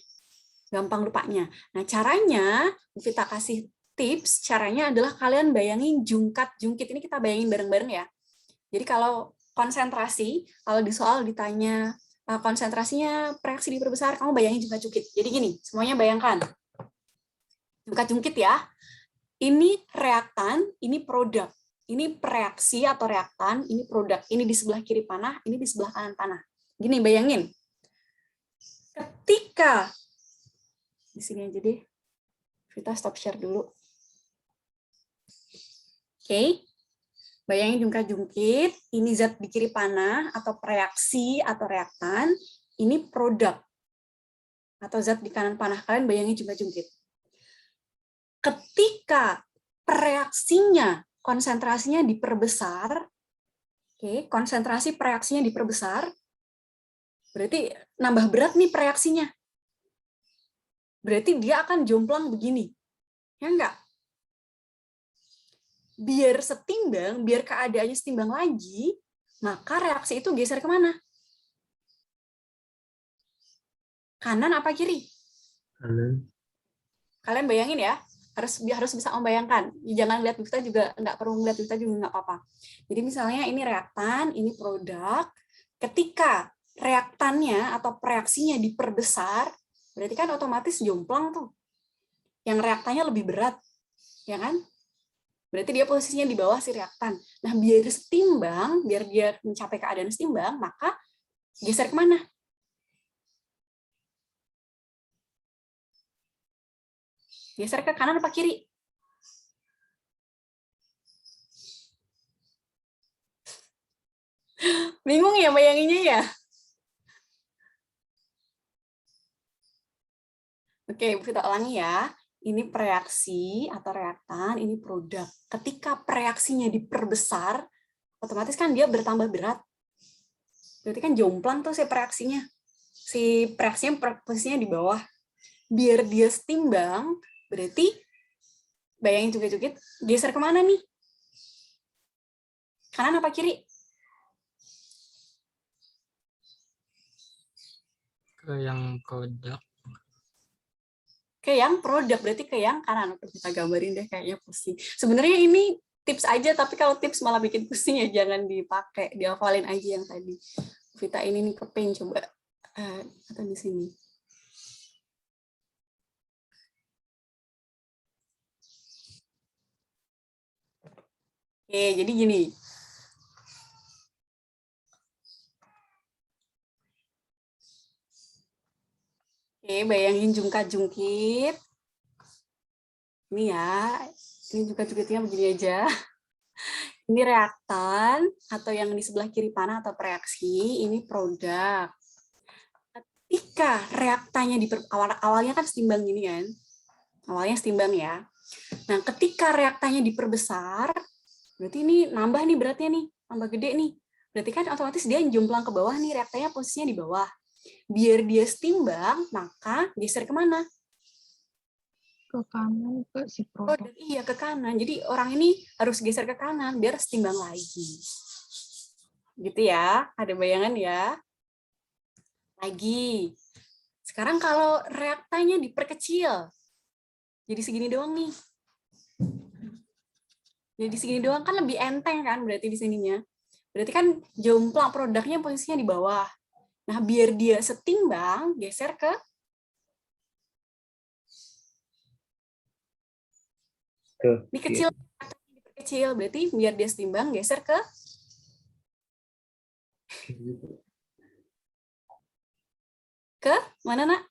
gampang lupanya. Nah, caranya Bu Vita kasih tips, caranya adalah kalian bayangin jungkat-jungkit. Ini kita bayangin bareng-bareng ya. Jadi kalau konsentrasi, kalau di soal ditanya konsentrasinya reaksi diperbesar, kamu bayangin jungkat-jungkit. Jadi gini, semuanya bayangkan. Jungkat-jungkit ya. Ini reaktan, ini produk. Ini reaksi atau reaktan, ini produk. Ini di sebelah kiri panah, ini di sebelah kanan panah. Gini, bayangin. Ketika, di sini aja deh, kita stop share dulu. Oke, bayangin jungkat-jungkit, ini zat di kiri panah, atau reaksi atau reaktan, ini produk. Atau zat di kanan panah, kalian bayangin jungkat-jungkit. Ketika reaksinya, konsentrasinya diperbesar, oke, konsentrasi reaksinya diperbesar, berarti nambah berat nih reaksinya. Berarti dia akan jomplang begini. Ya enggak? Biar setimbang, biar keadaannya setimbang lagi, maka reaksi itu geser kemana? Kanan apa kiri? Kanan. Kalian bayangin ya. Harus bisa membayangkan. Jangan lihat kita juga, nggak perlu lihat kita juga nggak apa-apa. Jadi misalnya ini reaktan, ini produk. Ketika reaktannya atau reaksinya diperbesar, berarti kan otomatis jomplang tuh. Yang reaktannya lebih berat, ya kan? Berarti dia posisinya di bawah si reaktan. Nah, biar setimbang, biar dia mencapai keadaan setimbang, maka geser kemana? Geser ke kanan apa kiri? Bingung ya bayanginnya ya? Oke, kita ulangi ya. Ini reaksi atau reaktan, ini produk. Ketika reaksinya diperbesar, otomatis kan dia bertambah berat. Berarti kan jomplang tuh si reaksinya. Si reaksinya posisinya di bawah. Biar dia setimbang, berarti bayangin jungkit-jungkit, geser kemana nih? Kanan apa kiri? Ke yang produk. Ke yang produk, berarti ke yang kanan. Kita gambarin deh kayaknya pusing. Sebenarnya ini tips aja, tapi kalau tips malah bikin pusing ya jangan dipakai, dihafalin aja yang tadi. Vita ini nih kepen coba atau di sini. Oke, jadi gini. Oke, bayangin jungkat-jungkit. Ini ya, ini jungkat-jungkitnya begini aja. Ini reaktan, atau yang di sebelah kiri panah atau reaksi, ini produk. Ketika reaktannya awalnya kan setimbang gini kan, awalnya setimbang ya. Nah, ketika reaktannya diperbesar, berarti ini nambah nih beratnya nih, nambah gede nih. Berarti kan otomatis dia jomplang ke bawah nih, reaktannya posisinya di bawah. Biar dia setimbang, maka geser kemana? Ke kanan, ke si Oh, produk. iya ke kanan. Jadi orang ini harus geser ke kanan biar setimbang lagi. Gitu ya, ada bayangan ya. Lagi. Sekarang kalau reaktannya diperkecil, jadi segini doang nih. Jadi segini doang kan lebih enteng kan berarti di sininya. Berarti kan jomplang produknya posisinya di bawah. Nah, biar dia setimbang, geser ke ini kecil, kecil. Berarti biar dia setimbang, geser ke mana, Nak?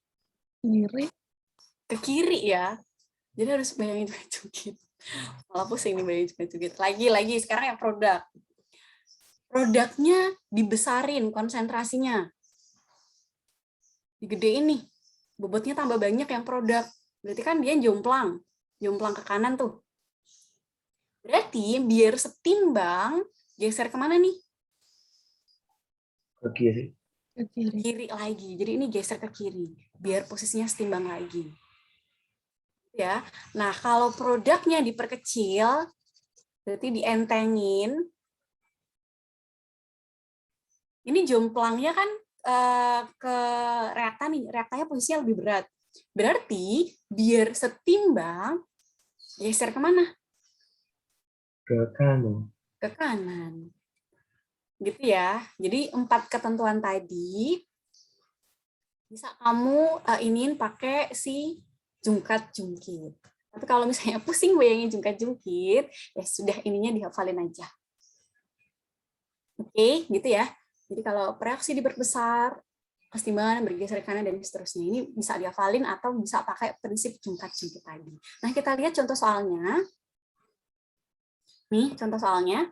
Kiri. Ke kiri ya. Jadi harus bayangin jungkit. Malah pusing nih bayangin jungkit. Lagi, sekarang yang produk. Produknya dibesarin konsentrasinya. Digedein nih. Bobotnya tambah banyak yang produk. Berarti kan dia jomplang. Jomplang ke kanan tuh. Berarti biar setimbang, geser kemana nih? Ke kiri. Ke kiri. Kiri lagi. Jadi ini geser ke kiri. Biar posisinya setimbang lagi. Ya. Nah, kalau produknya diperkecil, berarti dientengin. Ini jomplangnya kan ke reaktan nih. Reaktannya posisinya lebih berat. Berarti biar setimbang, geser kemana? Ke kanan. Ke kanan. Gitu ya. Jadi 4 ketentuan tadi bisa kamu iniin pakai si jungkat-jungkit. Tapi kalau misalnya pusing bayangin jungkat-jungkit, ya sudah ininya dihafalin aja. Oke, gitu ya. Jadi kalau reaksi diperbesar, kesetimbangan bergeser ke kanan dan seterusnya. Ini bisa dihafalin atau bisa pakai prinsip jungkat-jungkit tadi. Nah, kita lihat contoh soalnya. Nih, contoh soalnya.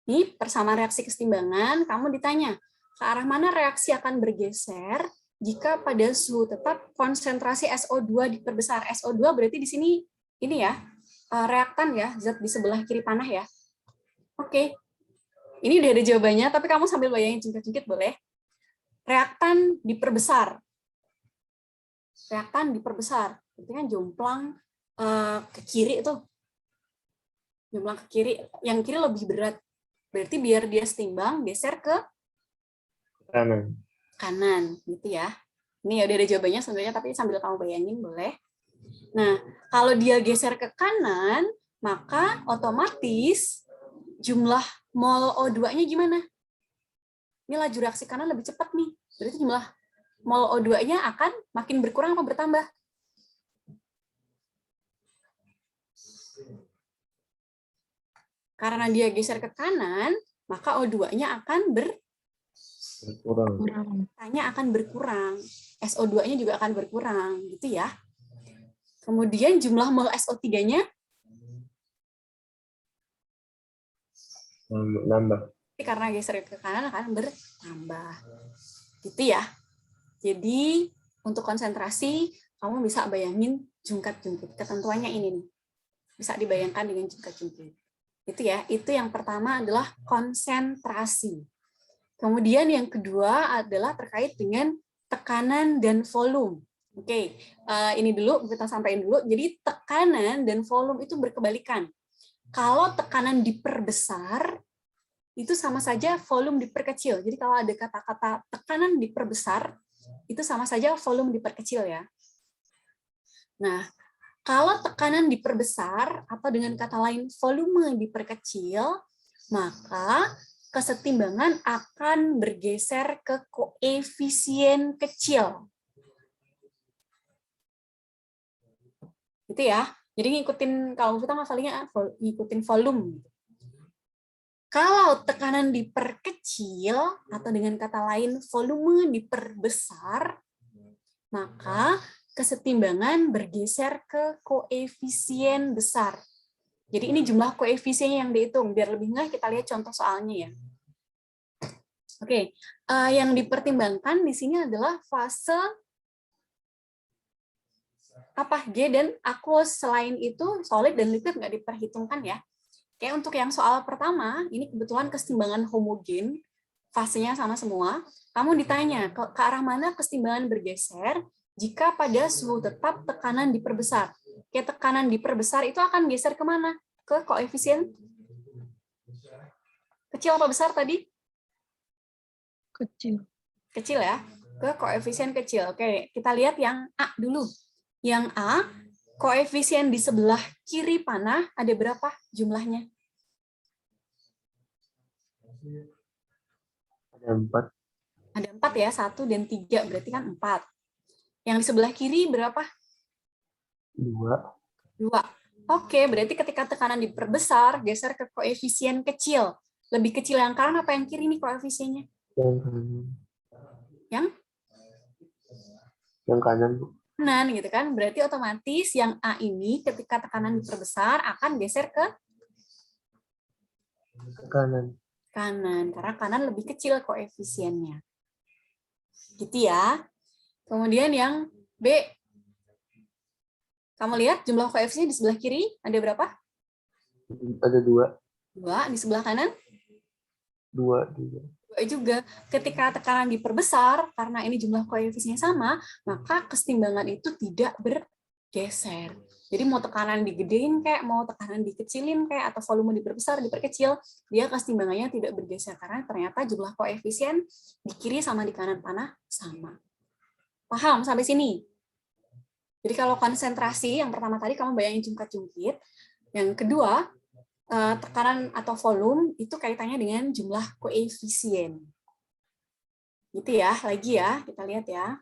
Ini persamaan reaksi kesetimbangan, kamu ditanya, ke arah mana reaksi akan bergeser jika pada suhu tetap konsentrasi SO2 diperbesar. SO2 berarti di sini ini ya, reaktan ya, zat di sebelah kiri panah ya. Oke. Ini udah ada jawabannya, tapi kamu sambil bayangin jungkit-jungkit boleh. Reaktan diperbesar. Reaktan diperbesar. Berarti kan jomplang ke kiri itu. Jomplang ke kiri. Yang kiri lebih berat. Berarti biar dia setimbang, geser ke Kanan. kanan. Gitu ya. Ini ya udah ada jawabannya sebenarnya, tapi sambil kamu bayangin boleh. Nah, kalau dia geser ke kanan, maka otomatis jumlah mol O2-nya gimana? Ini laju reaksi kanan lebih cepat nih. Berarti jumlah mol O2-nya akan makin berkurang apa bertambah? Karena dia geser ke kanan, maka O2-nya akan Berkurang. akan berkurang. SO2-nya juga akan berkurang, gitu ya. Kemudian jumlah mol SO3-nya Nambah. karena geser ke kanan akan bertambah. Gitu ya. Jadi untuk konsentrasi, kamu bisa bayangin jungkat-jungkit. Ketentuannya ini nih. Bisa dibayangkan dengan jungkat-jungkit. Itu ya. Itu yang pertama adalah konsentrasi. Kemudian yang kedua adalah terkait dengan tekanan dan volume. Oke, ini dulu kita sampaikan dulu. Jadi tekanan dan volume itu berkebalikan. Kalau tekanan diperbesar, itu sama saja volume diperkecil. Jadi kalau ada kata-kata tekanan diperbesar, itu sama saja volume diperkecil ya. Nah, kalau tekanan diperbesar, atau dengan kata lain volume diperkecil, maka kesetimbangan akan bergeser ke koefisien kecil. Gitu ya. Jadi ngikutin, kalau kita ngafalnya ngikutin volume. Kalau tekanan diperkecil, atau dengan kata lain volume diperbesar, maka kesetimbangan bergeser ke koefisien besar. Jadi ini jumlah koefisiennya yang dihitung. Biar lebih nggak, kita lihat contoh soalnya ya. Oke, yang dipertimbangkan di sini adalah fase apa G dan aqueous. Selain itu solid dan liquid nggak diperhitungkan ya. Oke, untuk yang soal pertama, ini kebetulan kesetimbangan homogen, fasenya sama semua. Kamu ditanya ke arah mana kesetimbangan bergeser jika pada suhu tetap tekanan diperbesar. Kayak tekanan diperbesar itu akan geser kemana? Ke koefisien kecil apa besar tadi? Kecil. Kecil ya, ke koefisien kecil. Oke, kita lihat yang A dulu. Yang A, koefisien di sebelah kiri panah ada berapa jumlahnya? Ada 4. Ada 4 ya, 1 dan 3, berarti kan 4. Yang di sebelah kiri berapa? 2. 2. Oke, berarti ketika tekanan diperbesar, geser ke koefisien kecil. Lebih kecil yang kanan apa yang kiri nih koefisiennya? Yang kanan. Yang kanan, Bu. Kanan gitu kan. Berarti otomatis yang A ini ketika tekanan diperbesar akan geser ke Kanan. kanan, karena kanan lebih kecil koefisiennya. Gitu ya. Kemudian yang B. Kamu lihat jumlah koefisien di sebelah kiri ada berapa? Ada 2. 2. Di sebelah kanan? 2 juga. 2 juga. Ketika tekanan diperbesar, karena ini jumlah koefisiennya sama, maka kesetimbangan itu tidak bergeser. Jadi mau tekanan digedein kayak, mau tekanan dikecilin kayak, atau volume diperbesar, diperkecil, dia kesetimbangannya tidak bergeser karena ternyata jumlah koefisien di kiri sama di kanan panah sama. Paham sampai sini? Jadi kalau konsentrasi yang pertama tadi kamu bayangin jungkat-jungkit, yang kedua tekanan atau volume itu kaitannya dengan jumlah koefisien. Gitu ya, lagi ya, kita lihat ya.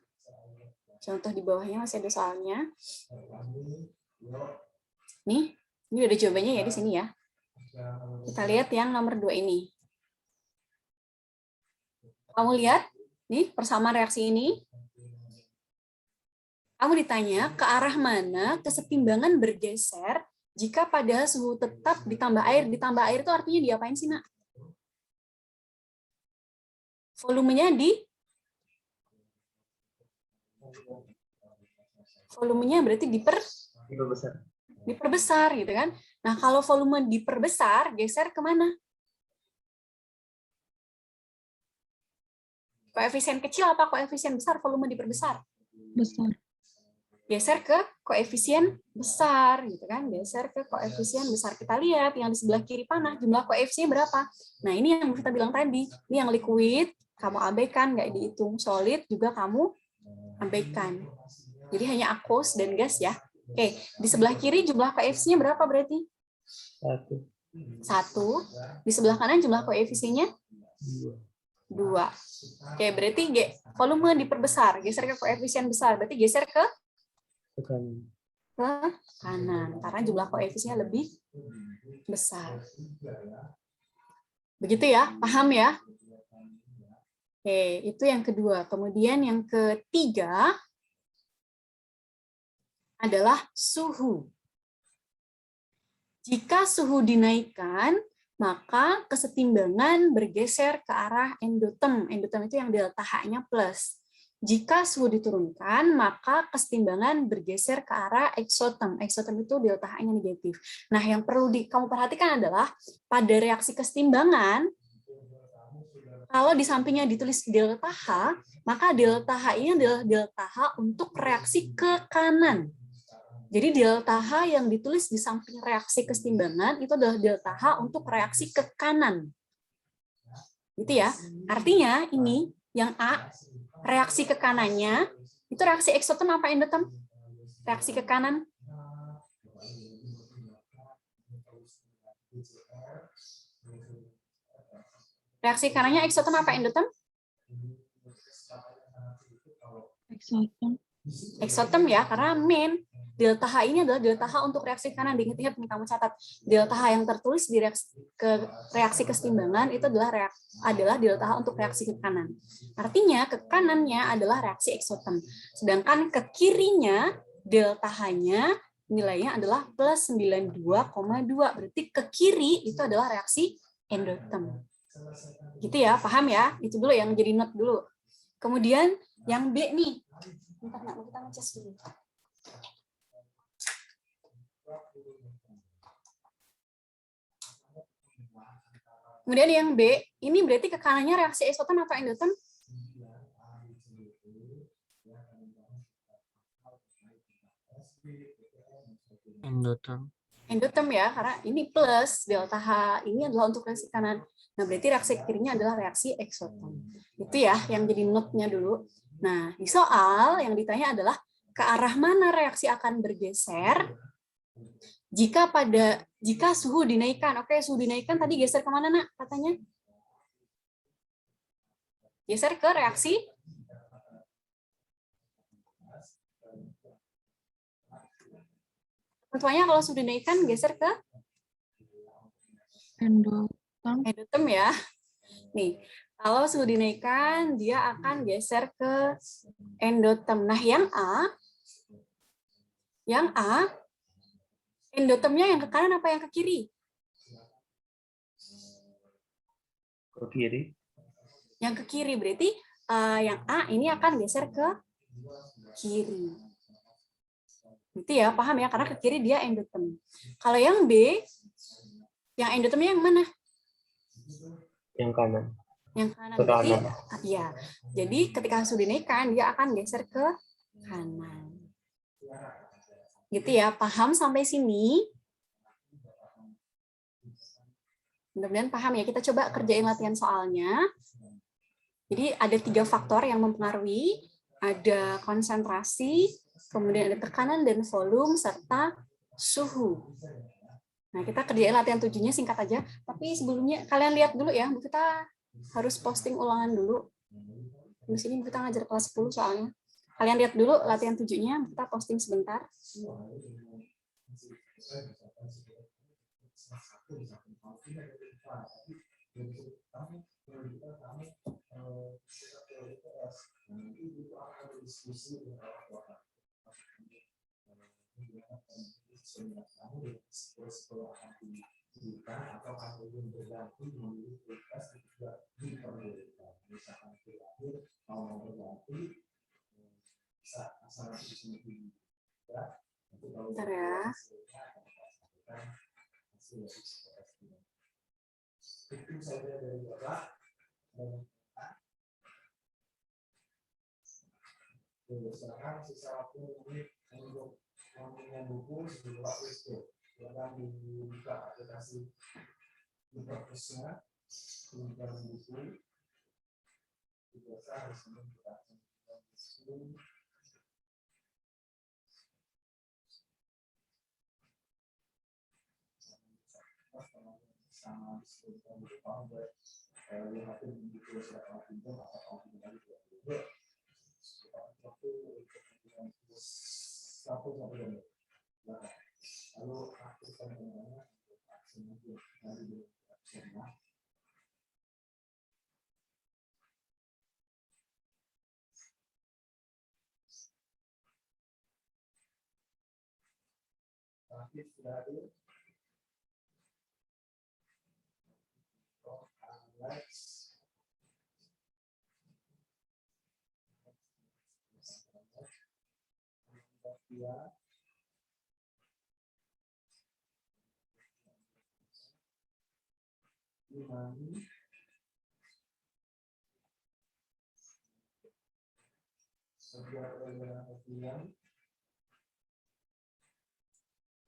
Contoh di bawahnya masih ada soalnya. Nih, ini udah jawabannya ya di sini ya. Kita lihat yang nomor 2 ini. Kamu lihat, nih persamaan reaksi ini. Kamu ditanya ke arah mana kesetimbangan bergeser jika pada suhu tetap ditambah air. Ditambah air itu artinya diapain sih, Nak? Volumenya volumenya berarti diperbesar gitu kan. Nah, kalau volume diperbesar, geser kemana? Koefisien kecil apa koefisien besar? Volume diperbesar. Besar. Geser ke koefisien besar gitu kan, geser ke koefisien besar. Kita lihat yang di sebelah kiri panah jumlah koefisien berapa. Nah, ini yang kita bilang tadi, ini yang liquid kamu abaikan, nggak dihitung. Solid juga kamu abaikan. Jadi hanya aqueous dan gas ya. Oke, di sebelah kiri jumlah koefisiennya berapa berarti? 1. 1. Di sebelah kanan jumlah koefisiennya 2. Oke, berarti volume diperbesar, geser ke koefisien besar, berarti geser ke kanan, karena jumlah koefisiennya lebih besar. Begitu ya, paham ya? Oke, itu yang kedua. Kemudian yang ketiga adalah suhu. Jika suhu dinaikkan, maka kesetimbangan bergeser ke arah endotem. Endotem itu yang delta H-nya plus. Jika suhu diturunkan, maka kesetimbangan bergeser ke arah exotem. Exotem itu delta H-nya negatif. Nah, yang perlu kamu perhatikan adalah pada reaksi kesetimbangan, kalau di sampingnya ditulis delta H, maka delta H ini adalah delta H untuk reaksi ke kanan. Jadi delta H yang ditulis di samping reaksi kesetimbangan itu adalah delta H untuk reaksi ke kanan. Gitu ya. Artinya ini yang A, reaksi ke kanannya, itu reaksi exotem apa endotem? Reaksi ke kanan. Reaksi kanannya exotem apa endotem? Exotem. Exotem ya, karena main. delta H ini adalah delta H untuk reaksi kanan. Diingat-ingat nih, kamu catat. Delta H yang tertulis di reaksi kesetimbangan itu adalah delta H untuk reaksi ke kanan. Artinya ke kanannya adalah reaksi eksotem. Sedangkan ke kirinya delta H-nya nilainya adalah plus 92,2. Berarti ke kiri itu adalah reaksi endotem. Gitu ya, paham ya? Itu dulu yang jadi note dulu. Kemudian yang B nih. Bentar, nak, kita ngecas dulu. Kemudian yang B, ini berarti ke kanannya reaksi eksotem atau endotem? Endoterm. Endotem ya, karena ini plus delta H ini adalah untuk reaksi kanan. Nah, berarti reaksi kirinya adalah reaksi eksotem. Itu ya yang jadi note-nya dulu. Nah, di soal yang ditanya adalah ke arah mana reaksi akan bergeser jika suhu dinaikkan. Oke, suhu dinaikkan tadi geser kemana, nak, katanya? Geser ke reaksi tentunya kalau suhu dinaikkan geser ke endotem ya. Nih, kalau suhu dinaikkan dia akan geser ke endotem. Nah, yang A endotemnya yang ke kanan apa yang ke kiri? Ke kiri. Yang ke kiri, berarti yang A ini akan geser ke kiri. Itu ya, paham ya? Karena ke kiri dia endotem. Kalau yang B, yang endotemnya yang mana? Yang kanan. Yang kanan. Ke Berarti, kanan. ya. Jadi ketika sudah dinaikkan, dia akan geser ke kanan. Gitu ya, paham sampai sini? Mudah-mudahan paham ya. Kita coba kerjain latihan soalnya. Jadi ada 3 faktor yang mempengaruhi. Ada konsentrasi, kemudian ada tekanan dan volume, serta suhu. Nah, kita kerjain latihan 7-nya singkat aja. Tapi sebelumnya, kalian lihat dulu ya. Kita harus posting ulangan dulu. Di sini kita ngajar kelas 10 soalnya. Kalian lihat dulu latihan 7-nya. Kita posting sebentar. Bentar ya.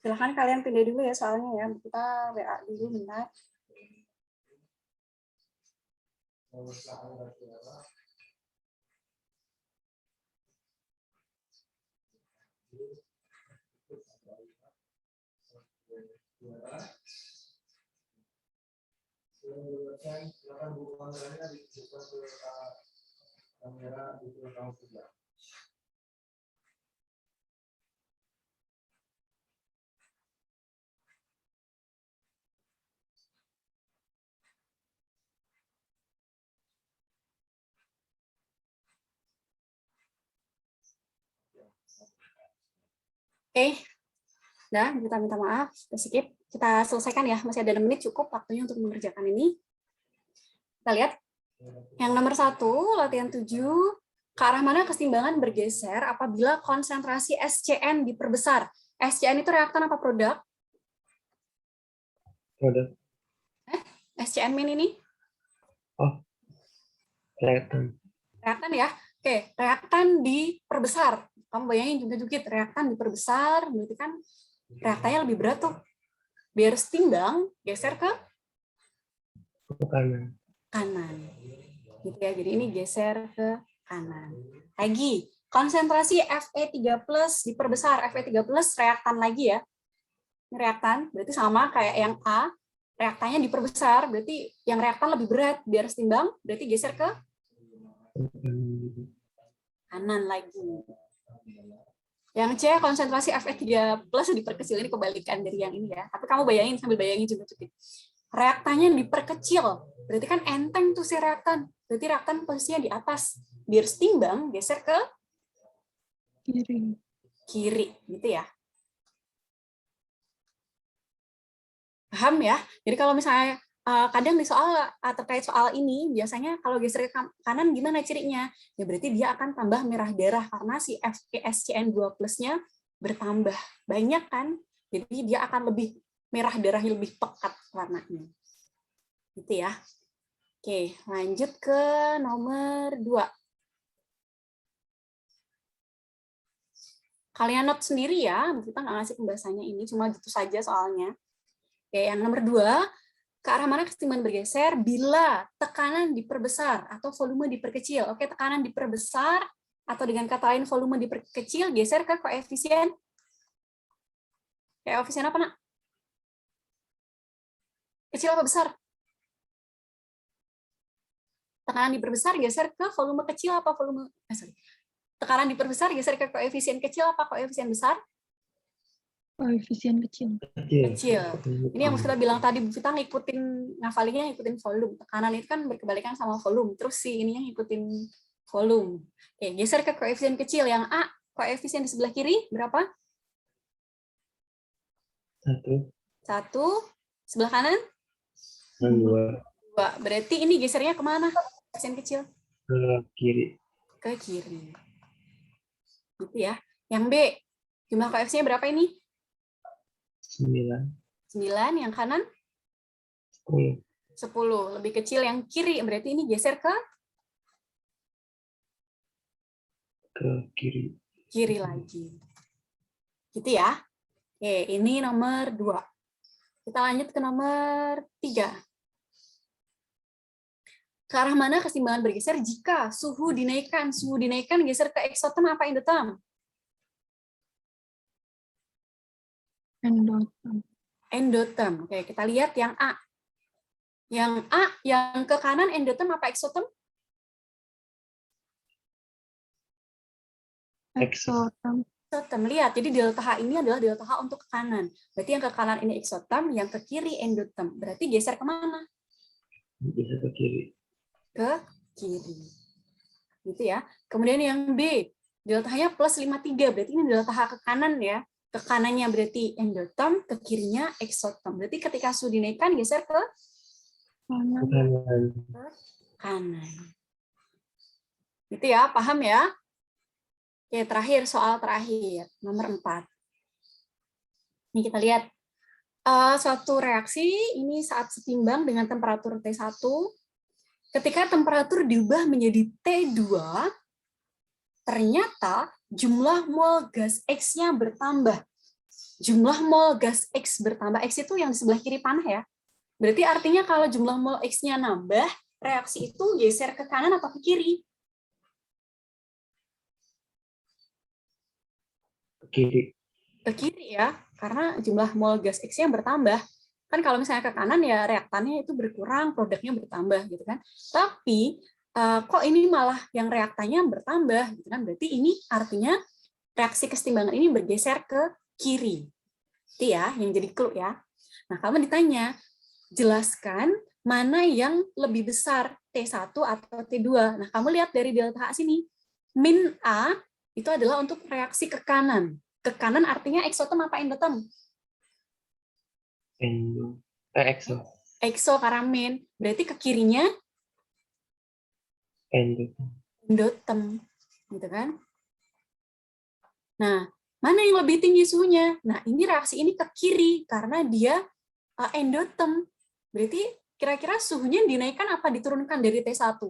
Silahkan kalian pindah dulu ya soalnya ya. Kita WA dulu bentar. Oke, nah kita minta maaf, kita skip. Kita selesaikan ya, masih ada 6 menit cukup waktunya untuk mengerjakan ini. Kita lihat yang nomor 1, latihan 7, ke arah mana kesetimbangan bergeser apabila konsentrasi SCN diperbesar. SCN itu reaktan apa produk? Produk. SCN min ini? Oh, reaktan. Reaktan ya? Oke, reaktan diperbesar. Kamu bayangin juga reaktan diperbesar, berarti kan reaktannya lebih berat tuh. Biar setimbang, geser ke Kanan. kanan. Gitu ya, jadi ini geser ke kanan. Lagi, konsentrasi Fe3+ diperbesar. Fe3+ reaktan lagi ya. Ini reaktan, berarti sama kayak yang A. Reaktannya diperbesar, berarti yang reaktan lebih berat. Biar setimbang, berarti geser ke kanan lagi. Yang C, konsentrasi Fe3+ diperkecil. Ini kebalikan dari yang ini ya. Tapi kamu bayangin, sambil bayangin juga. Reaktannya diperkecil. Berarti kan enteng tuh si reaktan. Berarti reaktan posisinya di atas. Biar setimbang, geser ke Kiri. kiri. Gitu ya. Paham ya? Jadi kalau misalnya kadang di soal terkait soal ini, biasanya kalau geser ke kanan gimana cirinya? Ya berarti dia akan tambah merah darah karena si FeSCN2+-nya bertambah banyak kan. Jadi dia akan lebih merah darahnya lebih pekat warnanya. Gitu ya. Oke, lanjut ke nomor 2. Kalian note sendiri ya, kita nggak ngasih pembahasannya ini, cuma gitu saja soalnya. Oke, yang nomor 2, ke arah mana kesetimbangan bergeser bila tekanan diperbesar atau volume diperkecil. Oke, tekanan diperbesar atau dengan kata lain volume diperkecil, geser ke koefisien. Koefisien apa, Nak? Kecil apa besar? Tekanan diperbesar geser ke volume kecil apa volume... Tekanan diperbesar geser ke koefisien kecil apa koefisien besar? Koefisien kecil. Kecil. Ini yang kita bilang tadi, kita ngikutin, ngafalinnya ngikutin volume. Tekanan itu kan berkebalikan sama volume. Terus si ininya ngikutin volume. Oke, geser ke koefisien kecil. Yang A, koefisien di sebelah kiri, berapa? 1. 1. Sebelah kanan? 2. 2. Berarti ini gesernya kemana? Koefisien kecil? Ke kiri. Ke kiri. Gitu ya. Yang B, jumlah koefisiennya berapa ini? 9. 9, yang kanan? 10. 10. Lebih kecil yang kiri, berarti ini geser ke kiri. Kiri lagi. Gitu ya. Oke, ini nomor 2. Kita lanjut ke nomor 3. Ke arah mana kesetimbangan bergeser jika suhu dinaikkan? Suhu dinaikkan geser ke eksoterm apa endoterm? Endoterm. Endoterm. Oke, kita lihat yang A. Yang A, yang ke kanan endoterm apa eksoterm? Eksoterm. Eksoterm. Lihat, jadi delta H ini adalah delta H untuk ke kanan. Berarti yang ke kanan ini eksoterm, yang ke kiri endoterm. Berarti geser kemana? Geser ke kiri. Ke kiri. Gitu ya. Kemudian yang B, delta H-nya plus 53. Berarti ini delta H ke kanan ya. Ke kanannya berarti endoterm, ke kirinya eksoterm. Berarti ketika suhu dinaikkan geser ke Kanan. kanan. Gitu ya, paham ya? Oke, terakhir, soal terakhir, nomor 4. Ini kita lihat. Suatu reaksi ini saat setimbang dengan temperatur T1, ketika temperatur diubah menjadi T2, ternyata jumlah mol gas X-nya bertambah. Jumlah mol gas X bertambah. X itu yang di sebelah kiri panah ya. Berarti artinya kalau jumlah mol X-nya nambah, reaksi itu geser ke kanan atau ke kiri? Ke kiri. Ke kiri ya, karena jumlah mol gas X-nya bertambah. Kan kalau misalnya ke kanan ya reaktannya itu berkurang, produknya bertambah gitu kan. Tapi kok ini malah yang reaktannya bertambah gitu kan. Berarti ini artinya reaksi kesetimbangan ini bergeser ke kiri. Itu ya yang jadi clue ya. Nah, kamu ditanya, jelaskan mana yang lebih besar, T1 atau T2. Nah, kamu lihat dari delta H sini. Min A itu adalah untuk reaksi ke kanan. Ke kanan artinya eksoterm apa endoterm? Exo. Ekso karena main. Berarti ke kirinya Endo. endoterm. Gitu kan? Nah, mana yang lebih tinggi suhunya? Nah, ini reaksi ini ke kiri karena dia endoterm. Berarti kira-kira suhunya dinaikkan apa diturunkan dari T1?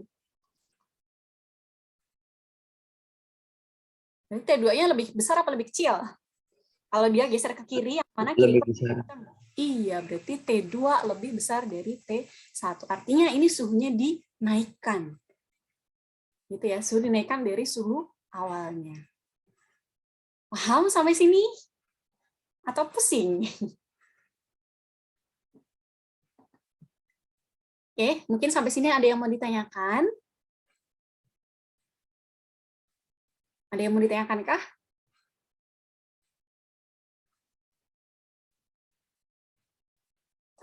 Berarti T2-nya lebih besar apa lebih kecil? Kalau dia geser ke kiri, yang mana kiri? Lebih besar. Iya, berarti T2 lebih besar dari T1. Artinya ini suhunya dinaikkan. Gitu ya, suhu dinaikkan dari suhu awalnya. Paham sampai sini? Atau pusing? Oke, mungkin sampai sini ada yang mau ditanyakan? Ada yang mau ditanyakan kah?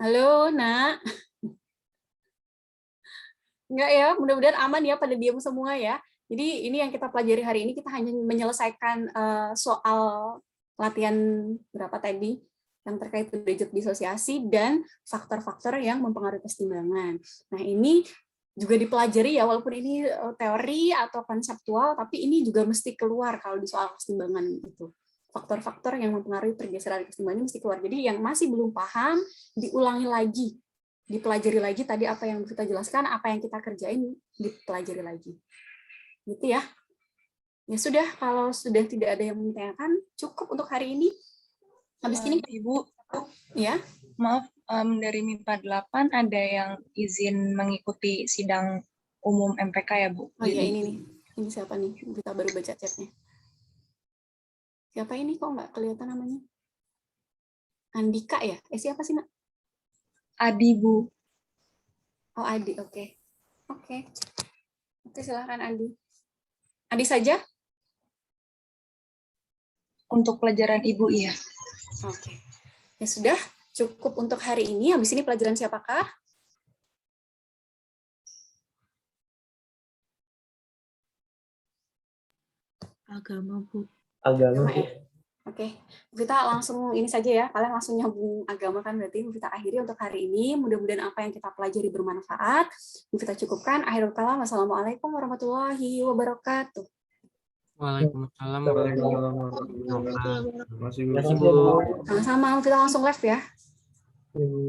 Halo, Nak. Enggak ya, mudah-mudahan aman ya, pada diam semua ya. Jadi ini yang kita pelajari hari ini, kita hanya menyelesaikan soal latihan berapa tadi, yang terkait derajat disosiasi dan faktor-faktor yang mempengaruhi kesetimbangan. Nah ini juga dipelajari ya, walaupun ini teori atau konseptual, tapi ini juga mesti keluar kalau di soal kesetimbangan itu. Faktor-faktor yang mempengaruhi pergeseran kesetimbangan mesti keluar. Jadi yang masih belum paham, diulangi lagi, dipelajari lagi tadi apa yang kita jelaskan, apa yang kita kerjain, dipelajari lagi. Gitu ya. Ya sudah, kalau sudah tidak ada yang menanyakan, cukup untuk hari ini. Habis ini Ibu, ya. maaf, dari MIPA 8 ada yang izin mengikuti sidang umum MPK ya, Bu? Oh iya, ini nih. Ini siapa nih? Kita baru baca chatnya. Siapa ini? Kok nggak kelihatan namanya? Andika ya? Siapa sih, Nak? Adi, Bu. Oh, Adi. Oke. Oke. Oke, silahkan Adi. Adi saja? Untuk pelajaran Ibu, iya. Oke. Ya sudah, cukup untuk hari ini. Habis ini pelajaran siapakah? Agama, Bu. Agama. Ya. Oke, kita langsung ini saja ya. Kalian langsung nyambung agama kan berarti kita akhiri untuk hari ini. Mudah-mudahan apa yang kita pelajari bermanfaat. Kita cukupkan. Akhirul kalam. Wassalamualaikum warahmatullahi wabarakatuh. Waalaikumsalam Waalaikumsalam warahmatullahi wabarakatuh. warahmatullahi wabarakatuh. Masih Terima kasih, Bu. Bu. Sama-sama, kita langsung live ya. Ibu.